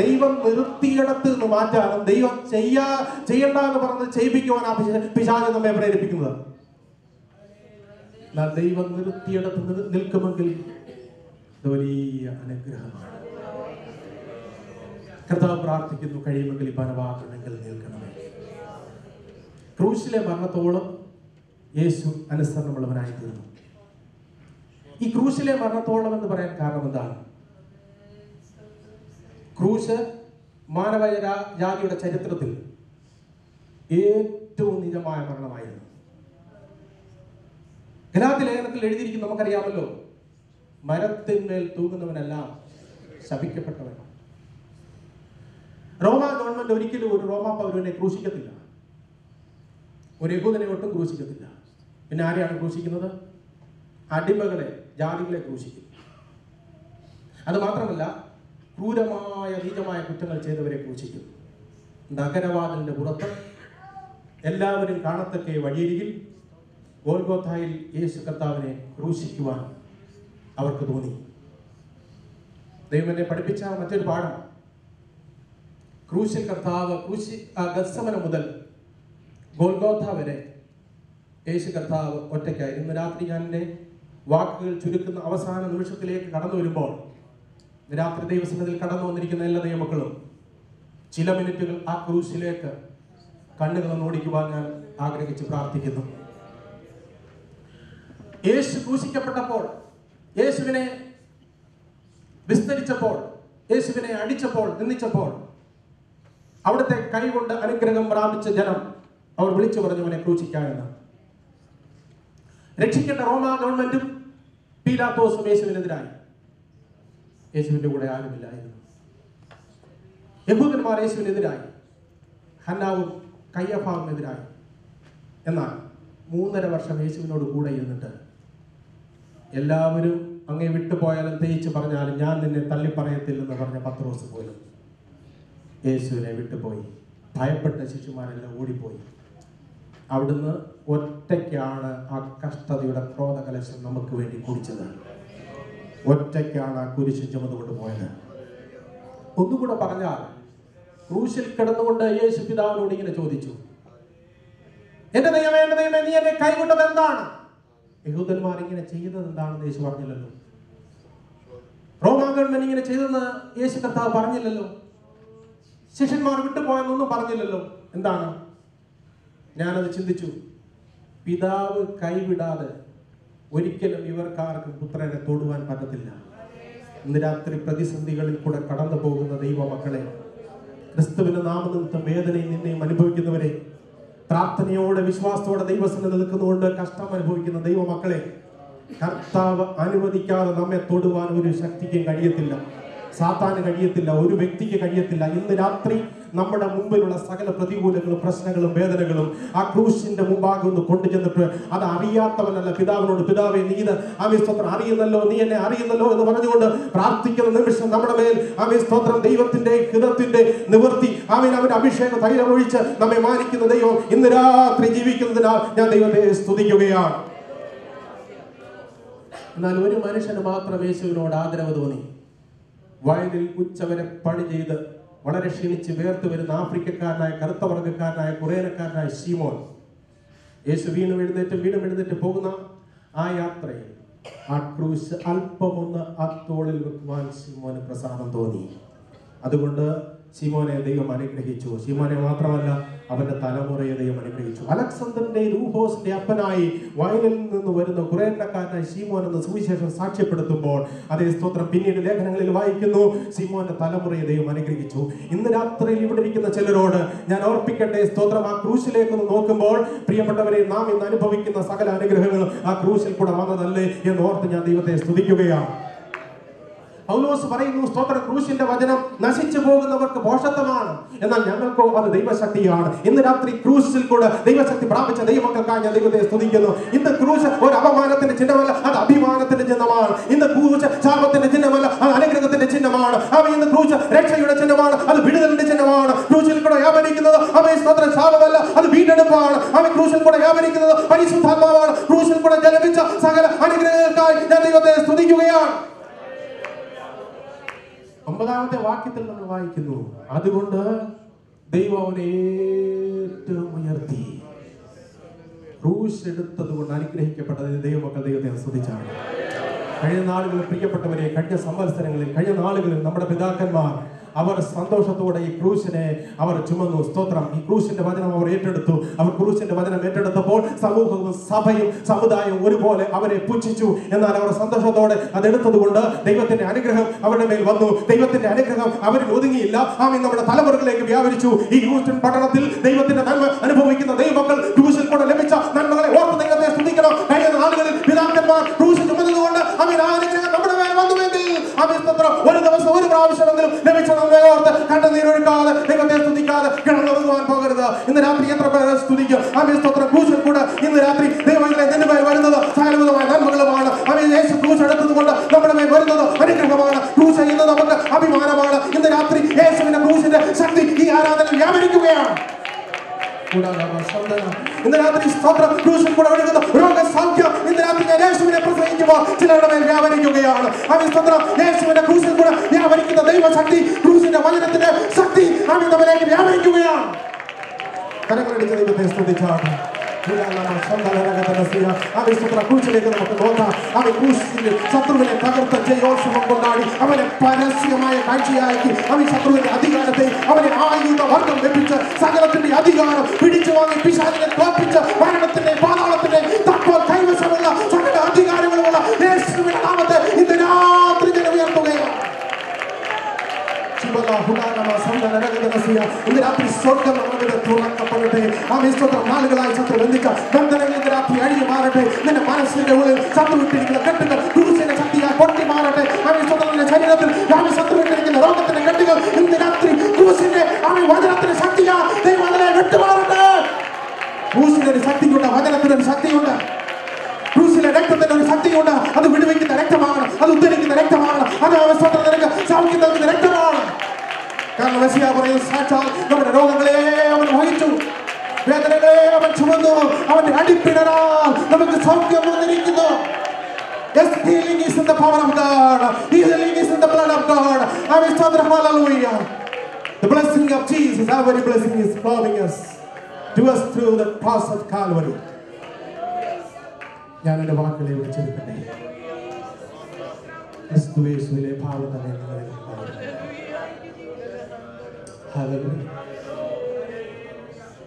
ദൈവം നിർത്തിയിടത്ത് നിന്ന് മാറ്റാനും ദൈവം ചെയ്യണ്ട എന്ന് പറഞ്ഞത് ചെയ്യിപ്പിക്കുവാൻ ആ പിശാച് നമ്മെ പ്രേരിപ്പിക്കുന്നത്. ദൈവം നിർത്തിയിടത്ത് നിൽക്കുമെങ്കിൽ വലിയ അനുഗ്രഹമാണ്. കർത്താവ് പ്രാർത്ഥിക്കുന്നു, കഴിയുമെങ്കിൽ ഈ പാനപാത്രമെങ്കിൽ നിൽക്കണമേ. ക്രൂശിലെ മരണത്തോളം യേശു അനുസരണമുള്ളവനായി തീർന്നു. ഈ ക്രൂശിലെ മരണത്തോളം എന്ന് പറയാൻ കാരണം എന്താണ്? ക്രൂശ് മാനവ ജാതിയുടെ ചരിത്രത്തിൽ ഏറ്റവും നിജമായ മരണമായിരുന്നു. ഗലാത്യ ലേഖനത്തിൽ എഴുതിയിരിക്കും, നമുക്കറിയാമല്ലോ, മരത്തിന്മേൽ തൂങ്ങുന്നവനെല്ലാം ശപിക്കപ്പെട്ടവൻ. റോമാ ഗവൺമെന്റ് ഒരിക്കലും ഒരു റോമാ പൗരനെ ക്രൂശിക്കത്തില്ല, ഒരു യഹൂദനെ ഒട്ടും ക്രൂശിക്കത്തില്ല. പിന്നെ ആരെയാണ് ക്രൂശിക്കുന്നത്? അടിമകളെ, ജാതികളെ ക്രൂശിക്കും. അത് മാത്രമല്ല, ക്രൂരമായ നീചമായ കുറ്റങ്ങൾ ചെയ്തവരെ ക്രൂശിക്കും. നഗരവാതിലിന്റെ പുറത്ത് എല്ലാവരും കാണത്തക്കെ വഴിയരികിൽ ഗോൽഗോഥായിൽ യേശു കർത്താവിനെ ക്രൂശിക്കുവാൻ അവർക്ക് തോന്നി. ദൈവം എന്നെ പഠിപ്പിച്ച മറ്റൊരു പാഠം, ക്രൂശിൽ കർത്താവ് ഗത്സമന മുതൽ ഗോൽഗോഥ വരെ യേശു കർത്താവ് ഒറ്റയ്ക്കായി. ഇന്ന് രാത്രി ഞാൻ എൻ്റെ വാക്കുകൾ ചുരുക്കുന്ന അവസാന നിമിഷത്തിലേക്ക് കടന്നു വരുമ്പോൾ രാത്രി ദൈവസന്നിധിയിൽ കടന്നു വന്നിരിക്കുന്ന എല്ലാ ദൈവമക്കളും ചില മിനിറ്റുകൾ ആ ക്രൂശിലേക്ക് കണ്ണുകൾ ഓടിക്കുവാൻ ഞാൻ ആഗ്രഹിച്ച് പ്രാർത്ഥിക്കുന്നു. യേശു ക്രൂശിക്കപ്പെട്ടപ്പോൾ, യേശുവിനെ വിസ്തരിച്ചപ്പോൾ, യേശുവിനെ അടിച്ചപ്പോൾ, നിന്ദിച്ചപ്പോൾ അവിടുത്തെ കൈകൊണ്ട് അനുഗ്രഹം പ്രാപിച്ച ജനം അവർ വിളിച്ചു പറഞ്ഞവനെ ക്രൂശിക്കാമെന്ന്. രക്ഷിക്കേണ്ട റോമാ ഗവൺമെന്റും പീലാത്തോസും യേശുവിനെതിരായി. യേശുവിന്റെ കൂടെ ആരുമില്ലായിരുന്നു. യഹൂദന്മാർ യേശുവിനെതിരായി, ഹന്നാവും കയ്യഫാവിനെതിരായി. എന്നാൽ 3.5 വർഷം യേശുവിനോട് കൂടെ ഇരുന്നിട്ട് എല്ലാവരും അങ്ങേ വിട്ടുപോയാലും തേച്ച് പറഞ്ഞാലും ഞാൻ നിന്നെ തള്ളിപ്പറയത്തില്ലെന്ന് പറഞ്ഞ പത്രോസ് പോലും യേശുവിനെ വിട്ടുപോയി. ഭയപ്പെട്ട ശിശുമാരെല്ലാം ഓടിപ്പോയി. അവിടുന്ന് ഒറ്റയ്ക്കാണ് ആ കഷ്ടതയുടെ ക്രോധകലശം നമുക്ക് വേണ്ടി കുടിച്ചത്. ഒറ്റയ്ക്കാണ് ആ കുരിശ് ചുമന്നുകൊണ്ട് പോയത്. ഒന്നുകൂടെ പറഞ്ഞാൽ, ക്രൂശിൽ കിടന്നുകൊണ്ട് യേശു പിതാവിനോട് ഇങ്ങനെ ചോദിച്ചു, എന്റെ ദൈവമേ നീ എന്നെ കൈവിട്ടത് എന്താണ്? യഹൂദന്മാർ ഇങ്ങനെ ചെയ്തത് എന്താണെന്ന് യേശു പറഞ്ഞില്ലല്ലോ. റോമാ ഗവൺമെന്റ് ഇങ്ങനെ ചെയ്തെന്ന് യേശു കർത്താവ് പറഞ്ഞില്ലല്ലോ. ശിഷ്യന്മാർ വിട്ടുപോയെന്നൊന്നും പറഞ്ഞില്ലല്ലോ. എന്താണ്? ഞാനത് ചിന്തിച്ചു. പിതാവ് കൈവിടാതെ ഒരിക്കലും ഇവർക്കാർക്കും പുത്രനെ തൊടുവാൻ പറ്റത്തില്ല. ഇന്ന് രാത്രി പ്രതിസന്ധികളിൽ കൂടെ കടന്നു പോകുന്ന ദൈവമക്കളെ, ക്രിസ്തുവിന്റെ നാമനിമിത്തം വേദനയും നിന്നെയും അനുഭവിക്കുന്നവരെ, പ്രാർത്ഥനയോടെ വിശ്വാസത്തോടെ ദൈവസന്നിധിയിൽ നിൽക്കുന്നുകൊണ്ട് കഷ്ടം അനുഭവിക്കുന്ന ദൈവമക്കളെ, കർത്താവ് അനുവദിക്കാതെ നമ്മെ തൊടുവാൻ ഒരു ശക്തിക്കും കഴിയത്തില്ല, സാത്താന് കഴിയത്തില്ല, ഒരു വ്യക്തിക്ക് കഴിയത്തില്ല. ഇന്ന് രാത്രി നമ്മുടെ മുമ്പിലുള്ള സകല പ്രതികൂലങ്ങളും പ്രശ്നങ്ങളും വേദനകളും ആ ക്രൂശിന്റെ മുമ്പാകെ ഒന്ന് കൊണ്ടുചെന്നിട്ട്, അത് അറിയാത്തവനല്ല പിതാവിനോട്, പിതാവേ നീ ഇത് സ്തോത്രം അറിയുന്നല്ലോ, നീ എന്നെ അറിയുന്നല്ലോ എന്ന് പറഞ്ഞുകൊണ്ട് പ്രാർത്ഥിക്കുന്ന നിമിഷം നമ്മുടെ മേൽ സ്തോത്രം ദൈവത്തിന്റെ ഹിതത്തിന്റെ നിവൃത്തി അവന്റെ അഭിഷേക തൈലം ഒഴിച്ച് നമ്മെ മാനിക്കുന്ന ദൈവം ഇന്ന് രാത്രി ജീവിക്കുന്നതിനാൽ ഞാൻ ദൈവത്തെ സ്തുതിക്കുകയാണ്. എന്നാൽ ഒരു മനുഷ്യന് മാത്രം യേശുവിനോട് ആദരവ് തോന്നി. വയലിൽ ഉച്ചവരെ പണി ചെയ്ത് വളരെ ക്ഷീണിച്ച് വേർത്ത് വരുന്ന ആഫ്രിക്കക്കാരനായ കറുത്ത വർഗ്ഗക്കാരനായ കുറേനക്കാരനായ ശീമോൻ, യേശു വീണ്ടും എഴുന്നേറ്റ് പോകുന്ന ആ യാത്രയിൽ ആ ക്രൂശ് അല്പമൊന്ന് ആ തോളിൽ വെക്കുവാൻ ശീമോന് പ്രസാദം തോന്നി. അതുകൊണ്ട് ശീമോനെ ദൈവം അനുഗ്രഹിച്ചു. ശീമോനെ മാത്രമല്ല, അവന്റെ തലമുറയെ ദൈവം അനുഗ്രഹിച്ചു. അലക്സാണ്ടറിന്റെ രൂഫോസിന്റെ അപ്പനായി വയലിൽ നിന്ന് വരുന്ന കുറേനക്കാരനായി ശീമോൻ എന്ന സുവിശേഷം സാക്ഷ്യപ്പെടുത്തുമ്പോൾ അതേ സ്തോത്രം പിന്നീട് ലേഖനങ്ങളിൽ വായിക്കുന്നു, ശീമോന്റെ തലമുറയെ ദൈവം അനുഗ്രഹിച്ചു. ഇന്ന് രാത്രിയിൽ ഇവിടെ ഇരിക്കുന്ന ചിലരോട് ഞാൻ ഓർപ്പിക്കട്ടെ, സ്തോത്രം ആ ക്രൂശിലേക്ക് നോക്കുമ്പോൾ പ്രിയപ്പെട്ടവരെ, നാം ഇന്ന് അനുഭവിക്കുന്ന സകല അനുഗ്രഹങ്ങളും ആ ക്രൂശിൽ കൂടെ വന്നതല്ലേ എന്ന് ഓർത്ത് ഞാൻ ദൈവത്തെ സ്തുതിക്കുകയാണ്. പൗലോസ് പറയുന്നു, സ്തോത്രം ക്രൂശിന്റെ വചനം നശിച്ചു പോകുന്നവർക്ക് ഭോഷത്വമാണ്, എന്നാൽ ഞങ്ങൾക്കോ അത് ദൈവശക്തിയാണ്. ഇന്ന് രാത്രി ക്രൂശിൽ കൂടെ ദൈവശക്തി പ്രാപിച്ച ദൈവമക്കൾക്കായി ഞാൻ ദൈവത്തെ സ്തുതിക്കുന്നു. ഇന്ന് ക്രൂശ് ഒരു അപമാനത്തിന്റെ ചിഹ്നമല്ല, അത് അഭിമാനത്തിന്റെ ചിഹ്നമാണ്. ഇന്ന് ക്രൂശ് ശാപത്തിന്റെ ചിഹ്നമല്ല, അത് അനുഗ്രഹത്തിന്റെ ചിഹ്നമാണ്. ഇന്ന് ക്രൂശ് രക്ഷയുടെ ചിഹ്നമാണ്, അത് വിടുതലിന്റെ ചിഹ്നമാണ്. ക്രൂശിൽ കൂടെ വ്യാപരിക്കുന്നത് സ്തോത്രം ശാപമല്ല, അത് വീണ്ടെടുപ്പാണ്. ക്രൂശിൽ കൂടെ വ്യാപരിക്കുന്നത് പരിശുദ്ധാത്മാവാണ്. ക്രൂശിൽ കൂടെ ജലപിച്ച സകല അനുഗ്രഹങ്ങൾക്കായി ഞാൻ ദൈവത്തെ സ്തുതിക്കുകയാണ്. 9-ാമത്തെ വാക്യത്തിൽ നമ്മൾ വായിക്കുന്നു, അതുകൊണ്ട് ദൈവം അവനെ ഏറ്റവും ഉയർത്തി. ക്രൂശ് എടുത്തത് കൊണ്ട് അനുഗ്രഹിക്കപ്പെട്ടത് ദൈവമക്കൾ ദൈവത്തെ സ്തുതിച്ചാണ്. കഴിഞ്ഞ നാളുകളിൽ പ്രിയപ്പെട്ടവരെ, കഴിഞ്ഞ സംവത്സരങ്ങളിൽ, കഴിഞ്ഞ നാളുകളിൽ നമ്മുടെ പിതാക്കന്മാർ അവർ സന്തോഷത്തോടെ ഈ ക്രൂശിനെ അവർ ചുമന്നു. സ്തോത്രം. ഈ ക്രൂശിന്റെ വചനം അവർ ഏറ്റെടുത്തു. അവർ ക്രൂശിന്റെ വചനം ഏറ്റെടുത്തപ്പോൾ സമൂഹവും സഭയും സമുദായവും ഒരുപോലെ അവരെ പുച്ഛിച്ചു. എന്നാൽ അവർ സന്തോഷത്തോടെ അതെടുത്തത് കൊണ്ട് ദൈവത്തിന്റെ അനുഗ്രഹം അവരുടെ മേൽ വന്നു. ദൈവത്തിന്റെ അനുഗ്രഹം അവരിൽ ഒതുങ്ങിയില്ല, നമ്മുടെ തലമുറകളിലേക്ക് വ്യാപരിച്ചു. ഈ ഹ്യൂസ്റ്റൺ പട്ടണത്തിൽ ദൈവത്തിന്റെ നന്മ അനുഭവിക്കുന്ന ദൈവമക്കൾ ക്രൂശിൽ കൊണ്ട് ലഭിച്ച നന്മകളെ ഓർത്ത് ദൈവത്തെ സ്തുതിക്കണം. കഴിഞ്ഞ നാളുകളിൽ പിതാക്കന്മാർ ക്രൂശ് ചുമന്നതുകൊണ്ട് അനുഗ്രഹം നമ്മുടെ മേൽ വന്നുവെങ്കിൽ ഒരു ദിവസം ഒരു പ്രാവശ്യമെങ്കിലും ലഭിച്ച ഓർത്ത് കണ്ണുനീരൊഴുക്കാതെ ദൈവത്തെ സ്തുതിക്കാതെ കിടന്നുറങ്ങുവാൻ പോകരുത്. ഇന്ന് രാത്രി എത്ര പേരെ സ്തുതിക്കും? സ്തോത്രം. ക്രൂശിൽ കൂടെ ഇന്ന് രാത്രി ദൈവങ്ങളെ നിന്റെ മേൽ വരുന്നത് സകലവിധമായ നന്മകളുമാണ്. യേശു ക്രൂശ് എടുത്തത് കൊണ്ട് നമ്മുടെ മേൽ വരുന്നത് അനുഗ്രഹമാണ്. ക്രൂശ് ഇന്ന് നമുക്ക് അഭിമാനമാണ്. ഇന്ന് രാത്രി യേശുവിന്റെ ക്രൂശിന്റെ ശക്തി ഈ ആരാധന വ്യാപരിക്കുകയാണ്. ഇന്ന് രാത്രി സ്തോത്രം ക്രൂശിൽ കൂടെ ഒഴുകുന്ന രോഗസൗഖ്യം ഇന്ന് രാത്രി ഞാൻ യേശുവിനെ പ്രസംഗിക്കുമ്പോൾ ചിലരുടെ മേൽ വ്യാപരിക്കുകയാണ്. സ്തോത്രം. യേശുവിന്റെ ക്രൂശിൽ കൂടെ വ്യാപരിക്കുന്ന ദൈവശക്തി, ക്രൂശിന്റെ വചനത്തിന്റെ ശക്തി നമ്മിലേക്ക് വ്യാപരിക്കുകയാണ്. കരങ്ങളടിച്ച് ദൈവത്തെ സ്തുതിച്ചാണ്. ക്രൂശിലേക്ക് നമുക്ക് നോക്കാം. അവൻ ക്രൂശിൽ ശത്രുവിനെ തകർത്ത ജയോത്സവം കൊണ്ടാടി അവനെ പരസ്യമായ കാഴ്ചയാക്കി അവൻ ശത്രുവിന്റെ അധികാരത്തെ അവനെ ആയുധ വർഗം ലഭിച്ച് സകലത്തിന്റെ അധികാരം പിടിച്ചു വാങ്ങി പിശാചിനെ തോൽപ്പിച്ച് മരണത്തിന്റെ പാതാളത്തിന്റെ തപ്പോൾ കൈവശമുള്ള സകല അധികാരങ്ങളുള്ള യേശുവിന്റെ നാമത്തെ ഇന്ന് രാത്രി ജനം ഉയർത്തുകയാണ്. ഇന്ന് രാത്രി സ്വർഗം നമ്മുടെ തുറക്കപ്പെടട്ടെ. ആ വിശ്വത്രം നാളുകളായി ശത്രു ബന്ധിച്ച ബന്ധനങ്ങൾ ഇന്ന് രാത്രി അഴിഞ്ഞു മാറട്ടെ. നിന്റെ മനസ്സിന്റെ ഉള്ളിൽ ശത്രു വിട്ടിരിക്കുന്ന കെട്ടുകൾ ക്രൂശിന്റെ ശക്തിയാൽ പൊട്ടി മാറട്ടെ. ആ വിശ്വത്തിന്റെ ശരീരത്തിൽ ശത്രു വിട്ടിരിക്കുന്ന രോഗത്തിന്റെ കെട്ടുകൾ ഇന്ന് രാത്രി ക്രൂശിന്റെ ആ വചനത്തിന്റെ ശക്തിയാൽ ദൈവം അതിനെ വിട്ടുമാറട്ടെ. ക്രൂശിന്റെ ഒരു ശക്തിയുണ്ട്, വചനത്തിന് ഒരു ശക്തിയുണ്ട്. ക്രൂശിലെ രക്തത്തിന്റെ ഒരു ശക്തിയുണ്ട്. അത് വിടുവിക്കുന്ന രക്തമാണ്, അത് ഉദ്ധരിക്കുന്ന രക്തമാണ്, അത് നിനക്ക് സൗഖ്യം നൽകുന്ന രക്തമാണ്. കാരണം മെസ്സിയ പറയുന്ന സാക്ഷാൽ നമ്മുടെ രോഗങ്ങളെ അവൻ വഹിച്ചു, വേദനകളെ അവൻ ചുമന്നു, അവന്റെ അടിപ്പിണരാൽ നമുക്ക് സൗഖ്യം വന്നിരിക്കുന്നു. Yes, healing is in the power of God. Healing is in the blood of God. Hallelujah. The blessing of Jesus, our very blessing is flowing us to us through the cross of Calvary. ഞാൻ എൻ്റെ വാക്കുകളെ വിളിച്ചെടുക്കട്ടെ. ക്രിസ്തുയേശുവിലെ ഭാവം തന്നെ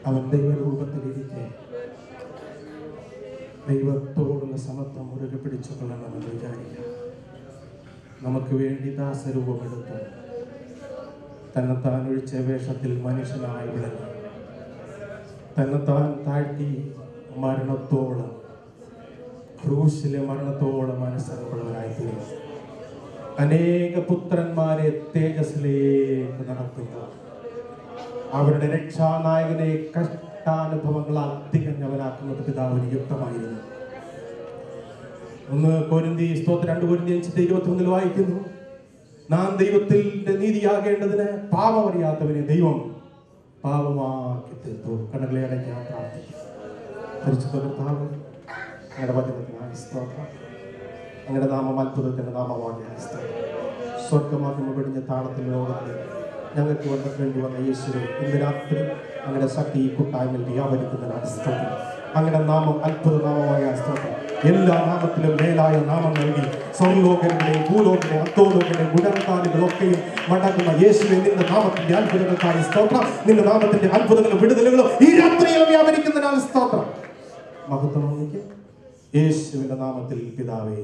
അവൻ ദൈവരൂപത്തിലിരിക്കെ ദൈവത്തോടുള്ള സമത്വം മുറുകെ പിടിച്ചുകൊള്ളണമെന്ന് വിചാരിക്കുക. നമുക്ക് വേണ്ടി ദാസരൂപമെടുത്ത് തന്നെത്താൻ ഒഴിച്ച വേഷത്തിൽ മനുഷ്യനായി വിളങ്ങി തന്നെത്താൻ താഴ്ത്തി മരണത്തോളം ക്രൂശിലെ മരണത്തോളം അനുസരണമുള്ളവരായി തീർന്നു. അനേക പുത്രന്മാരെ തേജസ്സിലേക്ക് നടത്തുക. അവരുടെ രക്ഷാനായകനെ കഷ്ടാനുഭവങ്ങളാൽ തികഞ്ഞവനാക്കുന്നത് പിതാവിന് യുക്തമായിരുന്നു. 2 കൊരിന്ത്യർ 5:21 വായിക്കുന്നു, നാം ദൈവത്തിന്റെ നീതിയാകേണ്ടതിന് പാപമറിയാത്തവനെ ദൈവം പാപമാക്കി തീർത്തു. കണ്ണുകളെ അടയ്ക്കാൻ പ്രാർത്ഥിക്കും. പരിശുദ്ധ കർത്താവ്, അങ്ങയുടെ വചനത്തിനായി സ്തോത്രം. അങ്ങയുടെ നാമം അത്ഭുതത്തിന്റെ നാമമാണ്. സ്വർഗമാകുമ്പോൾ വെടിഞ്ഞ താളത്തിൽ ലോകത്തിൽ ഞങ്ങൾക്ക് വേണ്ടി വന്ന യേശുവെ, ഇന്ന് രാത്രി അങ്ങയുടെ ശക്തി ഈ കൂട്ടായ്മയിൽ വ്യാപരിക്കുന്നതിനാണ് സ്തോത്രം. അങ്ങയുടെ നാമം അത്ഭുത നാമമായ സ്തോത്രം. എല്ലാ നാമത്തിലും മേലായ നാമം നൽകി സ്വർലോകങ്ങളുടെയും ഭൂലോകങ്ങളുടെയും അന്തോലോകങ്ങളുടെയും ഗുണകാലുകളൊക്കെയും മടങ്ങുന്ന യേശുവെ, നിന്റെ നാമത്തിന്റെ അത്ഭുതങ്ങൾക്കായി സ്തോത്രം. നിന്റെ നാമത്തിന്റെ അത്ഭുതങ്ങളും വിടുതലുകളും ഈ രാത്രിയിലും വ്യാപരിക്കുന്നതിനാണ് സ്തോത്രം. മഹത്വം യേശുവിന്റെ നാമത്തിൽ പിതാവേ.